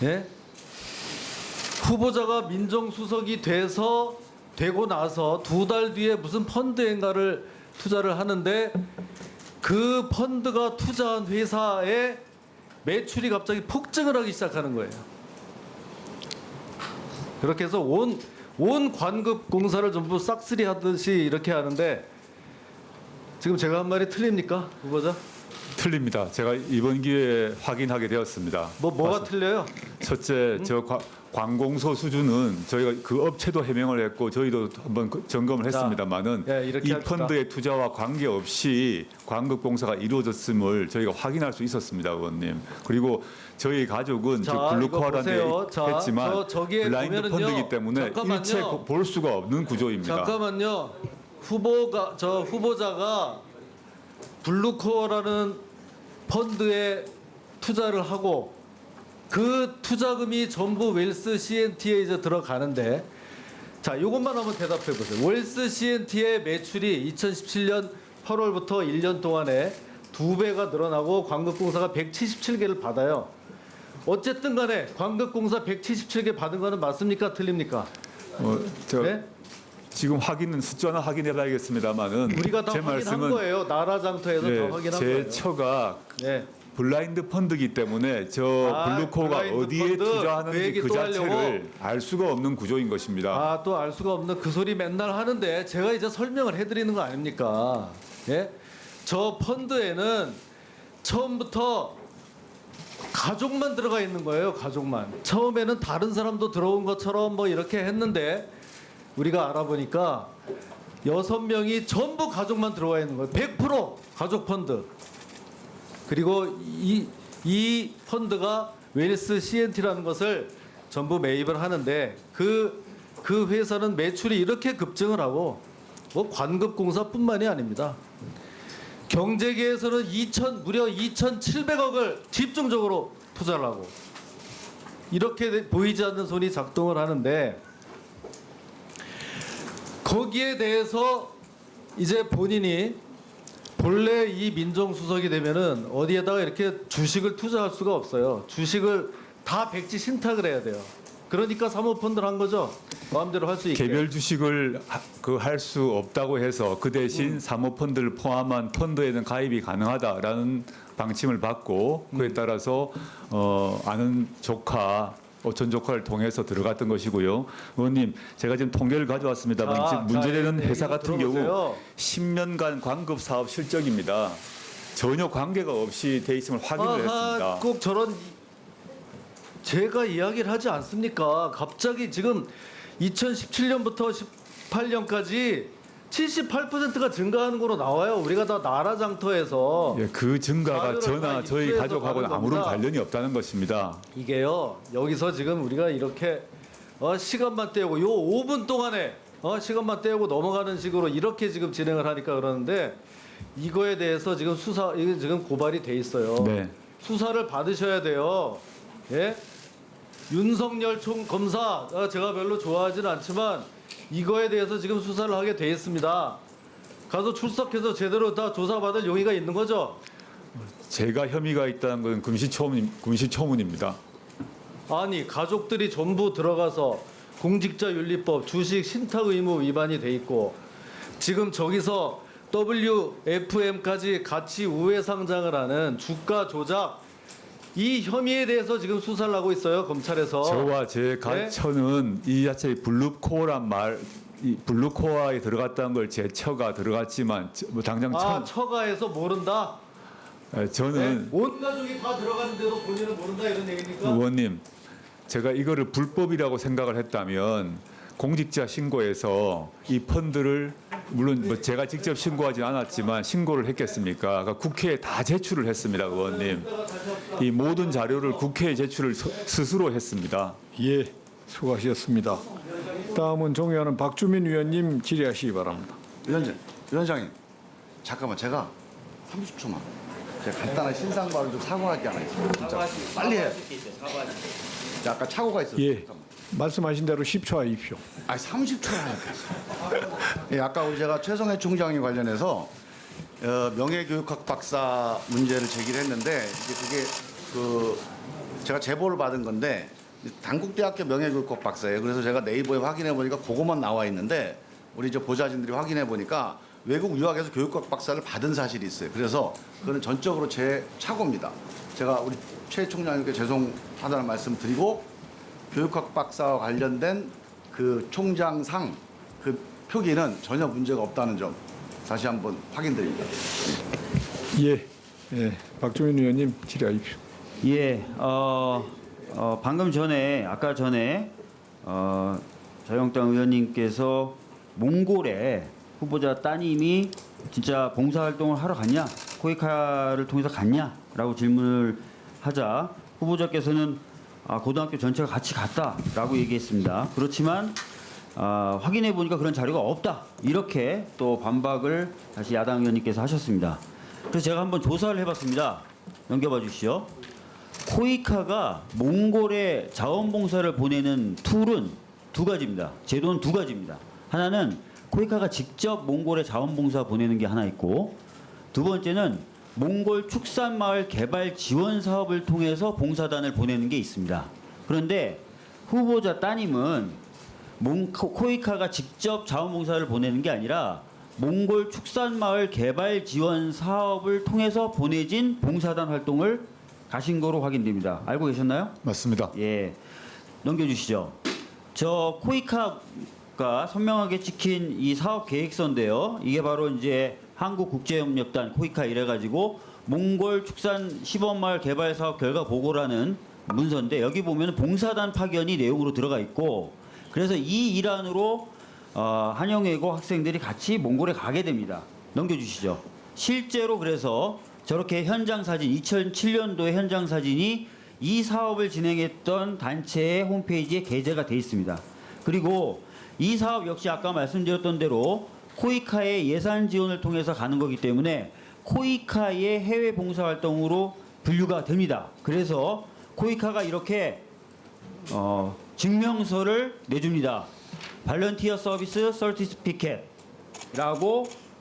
예? 후보자가 민정수석이 되고 나서 2달 뒤에 무슨 펀드인가를 투자를 하는데 그 펀드가 투자한 회사의 매출이 갑자기 폭증을 하기 시작하는 거예요. 그렇게 해서 온 관급 공사를 전부 싹쓸이 하듯이 이렇게 하는데 지금 제가 한 말이 틀립니까, 후보자? 틀립니다. 제가 이번 기회에 확인하게 되었습니다. 뭐가 틀려요? 첫째, 저 관공서 수준은 저희가 그 업체도 해명을 했고 저희도 한번 점검을 했습니다만은 이렇게 이 합시다. 펀드의 투자와 관계없이 관급공사가 이루어졌음을 저희가 확인할 수 있었습니다, 의원님. 그리고 저희 가족은 자, 저 블루코어라는 데 이거 보세요. 했지만 저기에 블라인드 보면은요. 펀드이기 때문에 잠깐만요. 일체 볼 수가 없는 구조입니다. 잠깐만요. 후보자가 블루코어라는 펀드에 투자를 하고 그 투자금이 전부 웰스 CNT에 이제 들어가는데, 자, 이것만 한번 대답해 보세요. 웰스 CNT의 매출이 2017년 8월부터 1년 동안에 2배가 늘어나고 관급공사가 177개를 받아요. 어쨌든 간에 관급공사 177개 받은 거는 맞습니까? 틀립니까? 네? 지금 숫자는 확인해봐야겠습니다만은 우리가 다 제 확인한 말씀은 거예요. 나라장터에서 다 확인한 제 거예요. 처가 네. 블라인드 펀드이기 때문에 저 블루코어가 블라인드 어디에 펀드 그 투자하는지 얘기 그 또 자체를 하려고? 알 수가 없는 구조인 것입니다. 또 알 수가 없는 그 소리 맨날 하는데 제가 이제 설명을 해드리는 거 아닙니까? 예? 저 펀드에는 처음부터 가족만 들어가 있는 거예요. 가족만. 처음에는 다른 사람도 들어온 것처럼 이렇게 했는데 우리가 알아보니까 6명이 전부 가족만 들어와 있는 거예요. 100% 가족 펀드. 그리고 이 펀드가 웰스 CNT라는 것을 전부 매입을 하는데 그 회사는 매출이 이렇게 급증을 하고 관급공사뿐만이 아닙니다. 경제계에서는 무려 2,700억을 집중적으로 투자를 하고 이렇게 보이지 않는 손이 작동을 하는데 거기에 대해서 이제 본인이 본래 이 민정수석이 되면은 어디에다가 이렇게 주식을 투자할 수가 없어요. 주식을 다 백지 신탁을 해야 돼요. 그러니까 사모펀드를 한 거죠. 마음대로 할 수 있게. 개별 주식을 할 수 없다고 해서 그 대신 사모펀드를 포함한 펀드에는 가입이 가능하다라는 방침을 받고 그에 따라서 아는 조카 오천 조카를 통해서 들어갔던 것이고요. 의원님, 제가 지금 통계를 가져왔습니다만 지금 문제되는 회사 같은 경우 10년간 관급 사업 실적입니다. 전혀 관계가 없이 돼 있음을 확인을 했습니다. 꼭 저런 제가 이야기를 하지 않습니까? 갑자기 지금 2017년부터 18년까지 78%가 증가하는 거로 나와요. 우리가 다 나라장터에서 그 증가가 저나 저희 입수해서 가족하고는 가는 아무런 겁니다. 관련이 없다는 것입니다. 이게요. 여기서 지금 우리가 이렇게 시간만 때우고 요 5분 동안에 시간만 때우고 넘어가는 식으로 이렇게 지금 진행을 하니까 그러는데 이거에 대해서 지금 이게 지금 고발이 돼 있어요. 네. 수사를 받으셔야 돼요. 예? 윤석열 총 검사 제가 별로 좋아하지는 않지만 이거에 대해서 지금 수사를 하게 돼 있습니다. 가서 출석해서 제대로 다 조사받을 용의가 있는 거죠? 제가 혐의가 있다는 건 금시초문입니다. 아니 가족들이 전부 들어가서 공직자윤리법 주식 신탁 의무 위반이 돼 있고 지금 저기서 WFM까지 같이 우회 상장을 하는 주가 조작 이 혐의에 대해서 지금 수사를 하고 있어요 검찰에서. 저와 제 가처는 이 자체의 블루코어란 말, 이 블루코어에 들어갔다는 걸 제 처가 들어갔지만 뭐 당장 처가에서 모른다. 저는 온 가족이 다 들어갔는데도 본인은 모른다 이런 얘기입니까? 의원님, 제가 이거를 불법이라고 생각을 했다면 공직자 신고에서 이 펀드를 물론 뭐 제가 직접 신고하지 않았지만 신고를 했겠습니까? 그러니까 국회에 다 제출을 했습니다, 의원님. 이 모든 자료를 국회에 제출을 스스로 했습니다. 예, 수고하셨습니다. 다음은 존경하는 박주민 위원님 질의하시기 바랍니다. 위원장님, 잠깐만 제가 30초만. 제가 간단한 신상 발언 좀 사과할 게 하나 있어요. 진짜 빨리 해요. 자, 아까 착오가 있었어요. 예, 말씀하신 대로 10초 하십시오. 아니 30초 하니까. 예, 아까 우리 제가 최성해 총장님 관련해서 명예교육학 박사 문제를 제기를 했는데 이게 그게 제가 제보를 받은 건데 단국대학교 명예교육학 박사예요. 그래서 제가 네이버에 확인해 보니까 그것만 나와 있는데 우리 저 보좌진들이 확인해 보니까 외국 유학에서 교육학 박사를 받은 사실이 있어요. 그래서 그거는 전적으로 제 착오입니다. 제가 우리 최 총장님께 죄송하다는 말씀 드리고 교육학 박사와 관련된 그 총장상 그 표기는 전혀 문제가 없다는 점 다시 한번 확인드립니다. 예, 박주민 위원님 질의하십시오. 예, 방금 전에 아까 전에 자유한국당 의원님께서 몽골에 후보자 따님이 진짜 봉사활동을 하러 갔냐, 코이카를 통해서 갔냐라고 질문을 하자 후보자께서는 고등학교 전체가 같이 갔다라고 얘기했습니다. 그렇지만 확인해 보니까 그런 자료가 없다 이렇게 또 반박을 다시 야당 의원님께서 하셨습니다. 그래서 제가 한번 조사를 해봤습니다. 넘겨봐 주시죠. 코이카가 몽골에 자원봉사를 보내는 툴은 두 가지입니다. 제도는 두 가지입니다. 하나는 코이카가 직접 몽골에 자원봉사 보내는 게 하나 있고 두 번째는 몽골 축산마을 개발 지원 사업을 통해서 봉사단을 보내는 게 있습니다. 그런데 후보자 따님은 코이카가 직접 자원봉사를 보내는 게 아니라 몽골 축산마을 개발 지원 사업을 통해서 보내진 봉사단 활동을 가신 거로 확인됩니다. 알고 계셨나요? 맞습니다. 예, 넘겨주시죠. 저 코이카가 선명하게 찍힌 이 사업 계획서인데요. 이게 바로 이제 한국국제협력단 코이카 이래가지고 몽골 축산 시범마을 개발 사업 결과 보고라는 문서인데 여기 보면 봉사단 파견이 내용으로 들어가 있고 그래서 이 일환으로 한영외고 학생들이 같이 몽골에 가게 됩니다. 넘겨주시죠. 실제로 그래서 저렇게 현장 사진 2007년도의 현장 사진이 이 사업을 진행했던 단체의 홈페이지에 게재가 돼 있습니다. 그리고 이 사업 역시 아까 말씀드렸던 대로 코이카의 예산 지원을 통해서 가는 거기 때문에 코이카의 해외 봉사 활동으로 분류가 됩니다. 그래서 코이카가 이렇게 증명서를 내줍니다. 발런티어 서비스 서티피켓이라고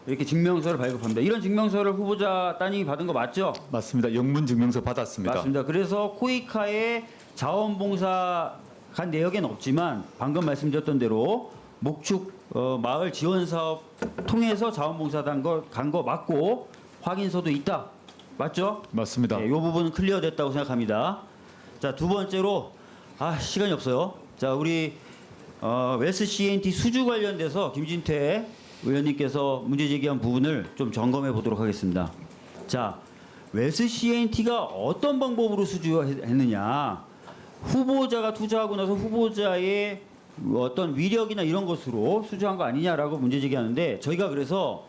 이렇게 증명서를 발급합니다. 이런 증명서를 후보자 따님이 받은 거 맞죠? 맞습니다. 영문 증명서 받았습니다. 맞습니다. 그래서 코이카의 자원봉사 간 내역에는 없지만 방금 말씀드렸던 대로 목축 마을 지원 사업 통해서 자원봉사단 간 거 맞고 확인서도 있다. 맞죠? 맞습니다. 네, 이 부분은 클리어됐다고 생각합니다. 자, 두 번째로 시간이 없어요. 자, 우리 웰스 CNT 수주 관련돼서 김진태 의원님께서 문제 제기한 부분을 좀 점검해 보도록 하겠습니다. 자, 웰스 CNT가 어떤 방법으로 수주했느냐? 후보자가 투자하고 나서 후보자의 어떤 위력이나 이런 것으로 수주한 거 아니냐라고 문제 제기하는데 저희가 그래서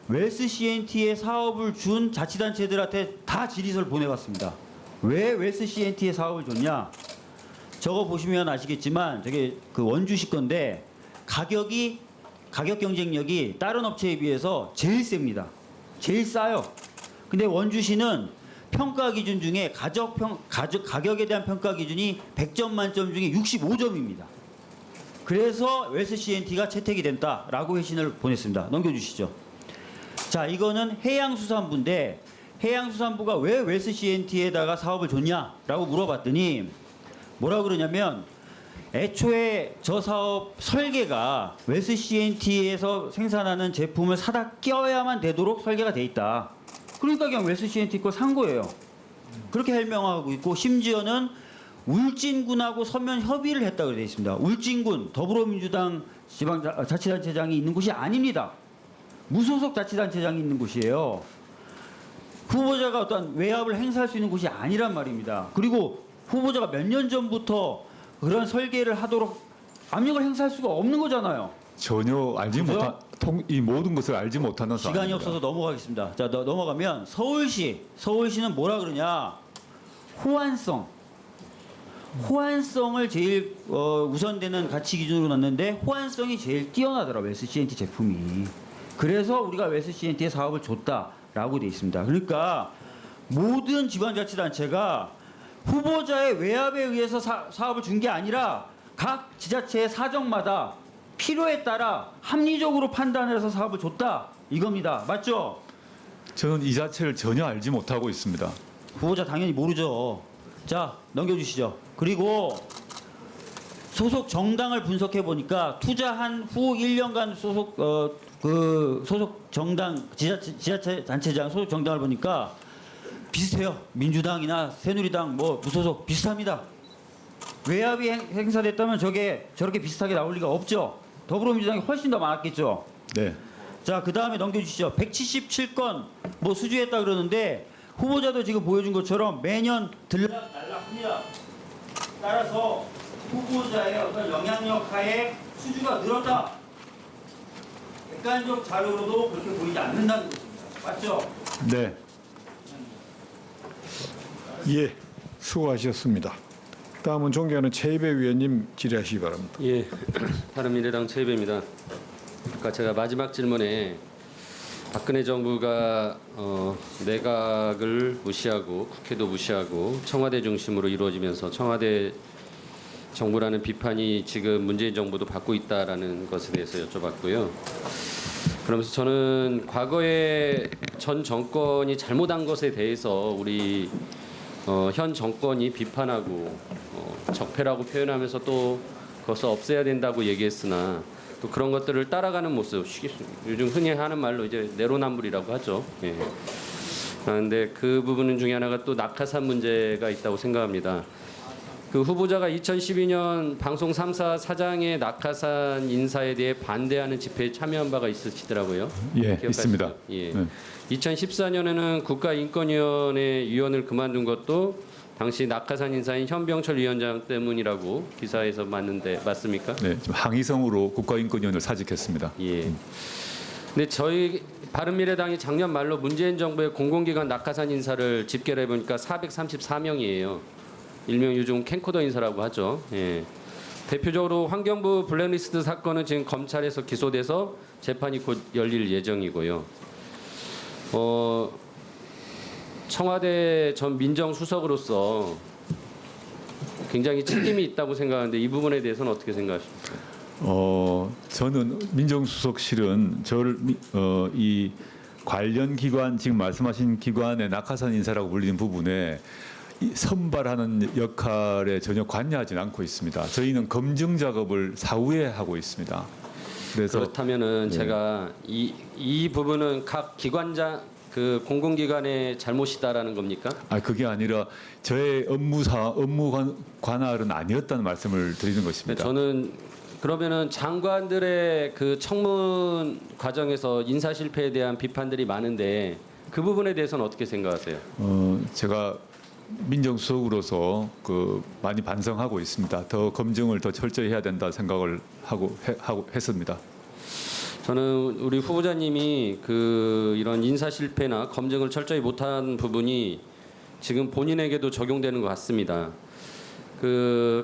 웰스 CNT의 사업을 준 자치단체들한테 다 질의서를 보내봤습니다. 왜 웰스 CNT의 사업을 줬냐? 저거 보시면 아시겠지만 저게 그 원주시 건데 가격 경쟁력이 다른 업체에 비해서 제일 셉니다. 제일 싸요. 근데 원주시는 평가 기준 중에 가격에 대한 평가 기준이 100점 만점 중에 65점입니다. 그래서 웰스 CNT가 채택이 된다라고 회신을 보냈습니다. 넘겨주시죠. 자, 이거는 해양수산부인데 해양수산부가 왜 웰스 CNT에다가 사업을 줬냐라고 물어봤더니 뭐라 그러냐면 애초에 저 사업 설계가 웰스 CNT에서 생산하는 제품을 사다 껴야만 되도록 설계가 돼 있다. 그러니까 그냥 웰스 CNT 거 산 거예요. 그렇게 설명하고 있고 심지어는 울진군하고 서면 협의를 했다고 되어 있습니다. 울진군 더불어민주당 지방자치단체장이 있는 곳이 아닙니다. 무소속 자치단체장이 있는 곳이에요. 후보자가 어떤 외압을 행사할 수 있는 곳이 아니란 말입니다. 그리고 후보자가 몇 년 전부터 그런 설계를 하도록 압력을 행사할 수가 없는 거잖아요. 전혀 알지 못한 이 모든 것을 알지 못하는 시간이 사안입니다. 없어서 넘어가겠습니다. 자, 넘어가면 서울시는 뭐라 그러냐? 호환성을 제일 우선되는 가치 기준으로 놨는데 호환성이 제일 뛰어나더라 웰스 CNT 제품이. 그래서 우리가 웰스 CNT에 사업을 줬다라고 돼 있습니다. 그러니까 모든 지방자치단체가 후보자의 외압에 의해서 사업을 준 게 아니라 각 지자체의 사정마다 필요에 따라 합리적으로 판단해서 사업을 줬다 이겁니다. 맞죠? 저는 이 자체를 전혀 알지 못하고 있습니다. 후보자 당연히 모르죠. 자, 넘겨주시죠. 그리고 소속 정당을 분석해 보니까 투자한 후 1년간 소속 정당 지자체 단체장 소속 정당을 보니까 비슷해요. 민주당이나 새누리당 뭐 무소속 비슷합니다. 외압이 행사됐다면 저렇게 비슷하게 나올 리가 없죠. 더불어민주당이 훨씬 더 많았겠죠. 네. 자, 그 다음에 넘겨주시죠. 177건 뭐 수주했다 그러는데 후보자도 지금 보여준 것처럼 매년 들락날락합니다. 따라서 후보자의 어떤 영향력 하에 수주가 늘었다. 객관적 자료로도 그렇게 보이지 않는다는 것입니다. 맞죠? 네. 예, 수고하셨습니다. 다음은 존경하는 최이배 위원님 질의하시기 바랍니다. 예, 바른미래당 최이배입니다. 아까 제가 마지막 질문에 박근혜 정부가 내각을 무시하고 국회도 무시하고 청와대 중심으로 이루어지면서 청와대 정부라는 비판이 지금 문재인 정부도 받고 있다라는 것에 대해서 여쭤봤고요. 그러면서 저는 과거에 전 정권이 잘못한 것에 대해서 우리 현 정권이 비판하고 적폐라고 표현하면서 또 그것을 없애야 된다고 얘기했으나 또 그런 것들을 따라가는 모습, 요즘 흔히 하는 말로 이제 내로남불이라고 하죠. 예. 그런데 그 부분 중에 하나가 또 낙하산 문제가 있다고 생각합니다. 그 후보자가 2012년 방송 3사 사장의 낙하산 인사에 대해 반대하는 집회에 참여한 바가 있으시더라고요. 예, 기억하시죠? 있습니다. 예. 네. 2014년에는 국가인권위원회 위원을 그만둔 것도 당시 낙하산 인사인 현병철 위원장 때문이라고 기사에서 맞습니까? 네, 좀 항의성으로 국가인권위원을 사직했습니다. 예. 근데 저희 바른미래당이 작년 말로 문재인 정부의 공공기관 낙하산 인사를 집계를 해보니까 434명이에요. 일명 요즘 캠코더 인사라고 하죠. 예. 대표적으로 환경부 블랙리스트 사건은 지금 검찰에서 기소돼서 재판이 곧 열릴 예정이고요. 청와대 전 민정수석으로서 굉장히 책임이 있다고 생각하는데 이 부분에 대해서는 어떻게 생각하십니까? 저는 민정수석실은 이 관련 기관 지금 말씀하신 기관의 낙하산 인사라고 불리는 부분에 선발하는 역할에 전혀 관여하지는 않고 있습니다. 저희는 검증 작업을 사후에 하고 있습니다. 그래서 그렇다면은 제가 이 부분은 각 기관장 그 공공기관의 잘못이다라는 겁니까? 그게 아니라 저의 업무 관할은 아니었다는 말씀을 드리는 것입니다. 저는 그러면은 장관들의 그 청문 과정에서 인사 실패에 대한 비판들이 많은데 그 부분에 대해서는 어떻게 생각하세요? 제가 민정수석으로서 많이 반성하고 있습니다. 더 검증을 더 철저히 해야 된다 생각을 하고 했습니다. 저는 우리 후보자님이 이런 인사 실패나 검증을 철저히 못한 부분이 지금 본인에게도 적용되는 것 같습니다.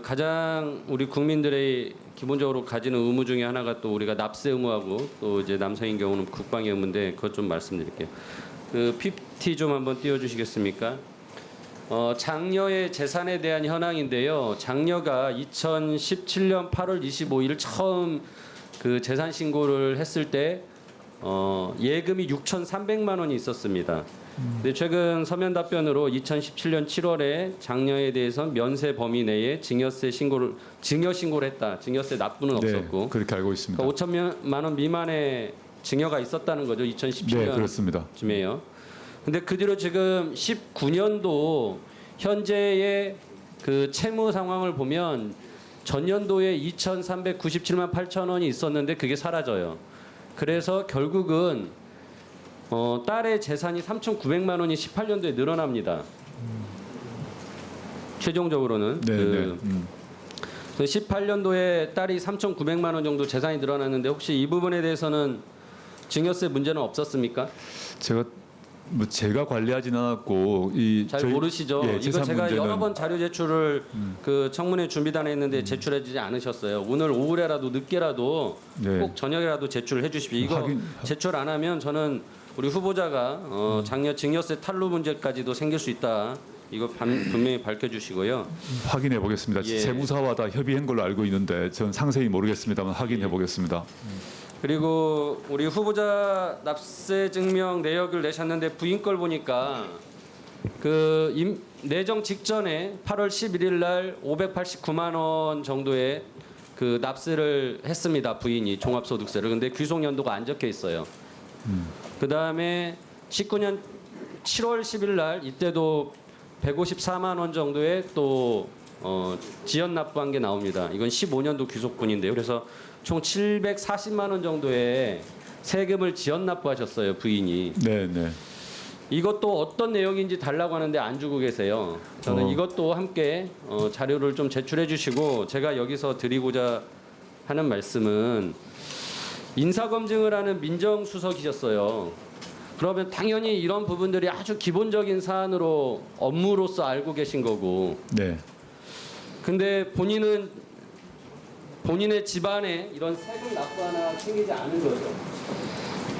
가장 우리 국민들의 기본적으로 가지는 의무 중에 하나가 또 우리가 납세 의무하고 또 이제 남성인 경우는 국방의 의무인데 그것 좀 말씀드릴게요. PPT 좀 한번 띄워주시겠습니까? 장녀의 재산에 대한 현황인데요. 장녀가 2017년 8월 25일 처음 그 재산 신고를 했을 때 예금이 6,300만 원이 있었습니다. 근데 최근 서면 답변으로 2017년 7월에 장녀에 대해서 면세 범위 내에 증여 신고를 했다. 증여세 납부는 없었고. 네, 그렇게 알고 있습니다. 그러니까 5천만 원 미만의 증여가 있었다는 거죠. 2017년 네, 그렇습니다. 쯤에요. 근데 그 뒤로 지금 19년도 현재의 그 채무 상황을 보면 전년도에 2,397만 8천 원이 있었는데 그게 사라져요. 그래서 결국은 딸의 재산이 3,900만 원이 18년도에 늘어납니다. 최종적으로는 네, 18년도에 딸이 3,900만 원 정도 재산이 늘어났는데 혹시 이 부분에 대해서는 증여세 문제는 없었습니까? 제가 관리하지는 않았고 잘 모르시죠. 예, 이거 제가 문제는- 여러 번 자료 제출을 그 청문회 준비단에 했는데 제출해주지 않으셨어요. 오늘 오후라도 늦게라도 네. 꼭 저녁이라도 제출을 해주십시오. 이거 제출 안 하면 저는 우리 후보자가 장녀 증여세 탈루 문제까지도 생길 수 있다. 이거 분명히 밝혀주시고요. 확인해 보겠습니다. 예. 세무사와 다 협의한 걸로 알고 있는데 전 상세히 모르겠습니다만 확인해 보겠습니다. 그리고 우리 후보자 납세 증명 내역을 내셨는데 부인 걸 보니까 그 내정 직전에 8월 11일 날 589만 원 정도의 그 납세를 했습니다. 부인이 종합소득세를. 근데 귀속 연도가 안 적혀 있어요. 그다음에 19년 7월 10일 날 이때도 154만 원 정도의 또 지연 납부한 게 나옵니다. 이건 15년도 귀속분인데요. 그래서 총 740만 원 정도의 세금을 지연 납부하셨어요, 부인이. 네, 네. 이것도 어떤 내용인지 달라고 하는데 안 주고 계세요. 저는 이것도 함께 자료를 좀 제출해 주시고 제가 여기서 드리고자 하는 말씀은 인사검증을 하는 민정수석이셨어요. 그러면 당연히 이런 부분들이 아주 기본적인 사안으로 업무로서 알고 계신 거고. 네. 근데 본인은 본인의 집안에 이런 세금 납부 하나 챙기지 않은 거죠.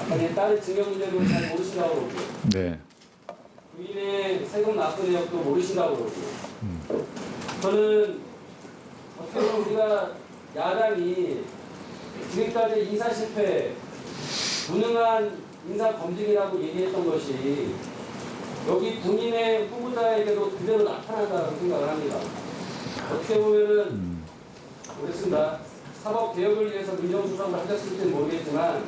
아까 내 딸의 증여 문제도 잘 모르신다고 그러고. 네. 부인의 세금 납부 내역도 모르신다고 그러고. 저는 어떻게 보면 우리가 야당이 지금까지 인사 실패, 무능한 인사 검증이라고 얘기했던 것이 여기 본인의 후보자에게도 그대로 나타난다고 생각을 합니다. 어떻게 보면은 모르겠습니다. 사법 개혁을 위해서 민정수석을 하셨을지는 모르겠지만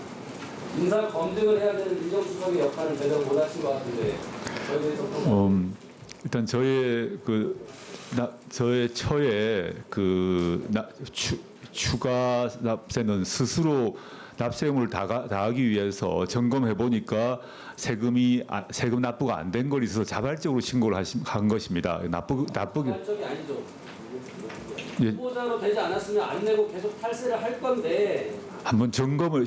인사 검증을 해야 되는 민정수석의 역할을 제대로 못하신 것 같은데 저에 대해서 일단 저의 저의 처에 추가 납세는 스스로 납세의무를 다하기 위해서 점검해 보니까 세금 납부가 안 된 걸 있어서 자발적으로 신고를 한 것입니다. 자발적이 아니죠. 예. 후보자로 되지 않았으면 안 내고 계속 탈세를 할 건데. 한번 점검을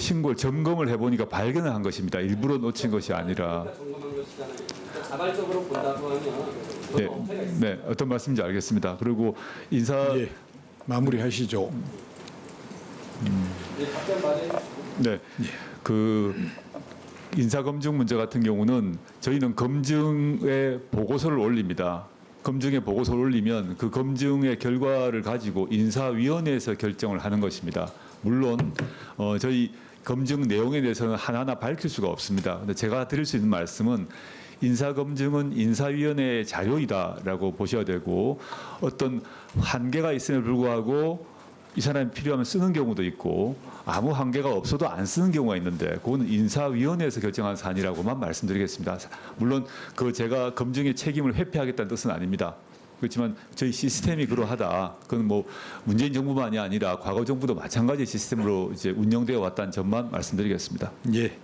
해보니까 발견을 한 것입니다. 일부러 놓친 것이 아니라. 점검한 것이잖아요. 그러니까 자발적으로 본다고 하면 네, 어떤 말씀인지 알겠습니다. 그리고 예, 마무리하시죠. 답변 받아요. 네, 그 인사검증 문제 같은 경우는 저희는 검증의 보고서를 올립니다. 검증의 보고서를 올리면 그 검증의 결과를 가지고 인사위원회에서 결정을 하는 것입니다. 물론 저희 검증 내용에 대해서는 하나하나 밝힐 수가 없습니다. 근데 제가 드릴 수 있는 말씀은 인사검증은 인사위원회의 자료이다라고 보셔야 되고 어떤 한계가 있음에 불구하고 이 사람이 필요하면 쓰는 경우도 있고 아무 한계가 없어도 안 쓰는 경우가 있는데 그거는 인사위원회에서 결정한 사안이라고만 말씀드리겠습니다. 물론 제가 검증의 책임을 회피하겠다는 뜻은 아닙니다. 그렇지만 저희 시스템이 그러하다. 그건 뭐 문재인 정부만이 아니라 과거 정부도 마찬가지 시스템으로 이제 운영되어 왔다는 점만 말씀드리겠습니다. 예.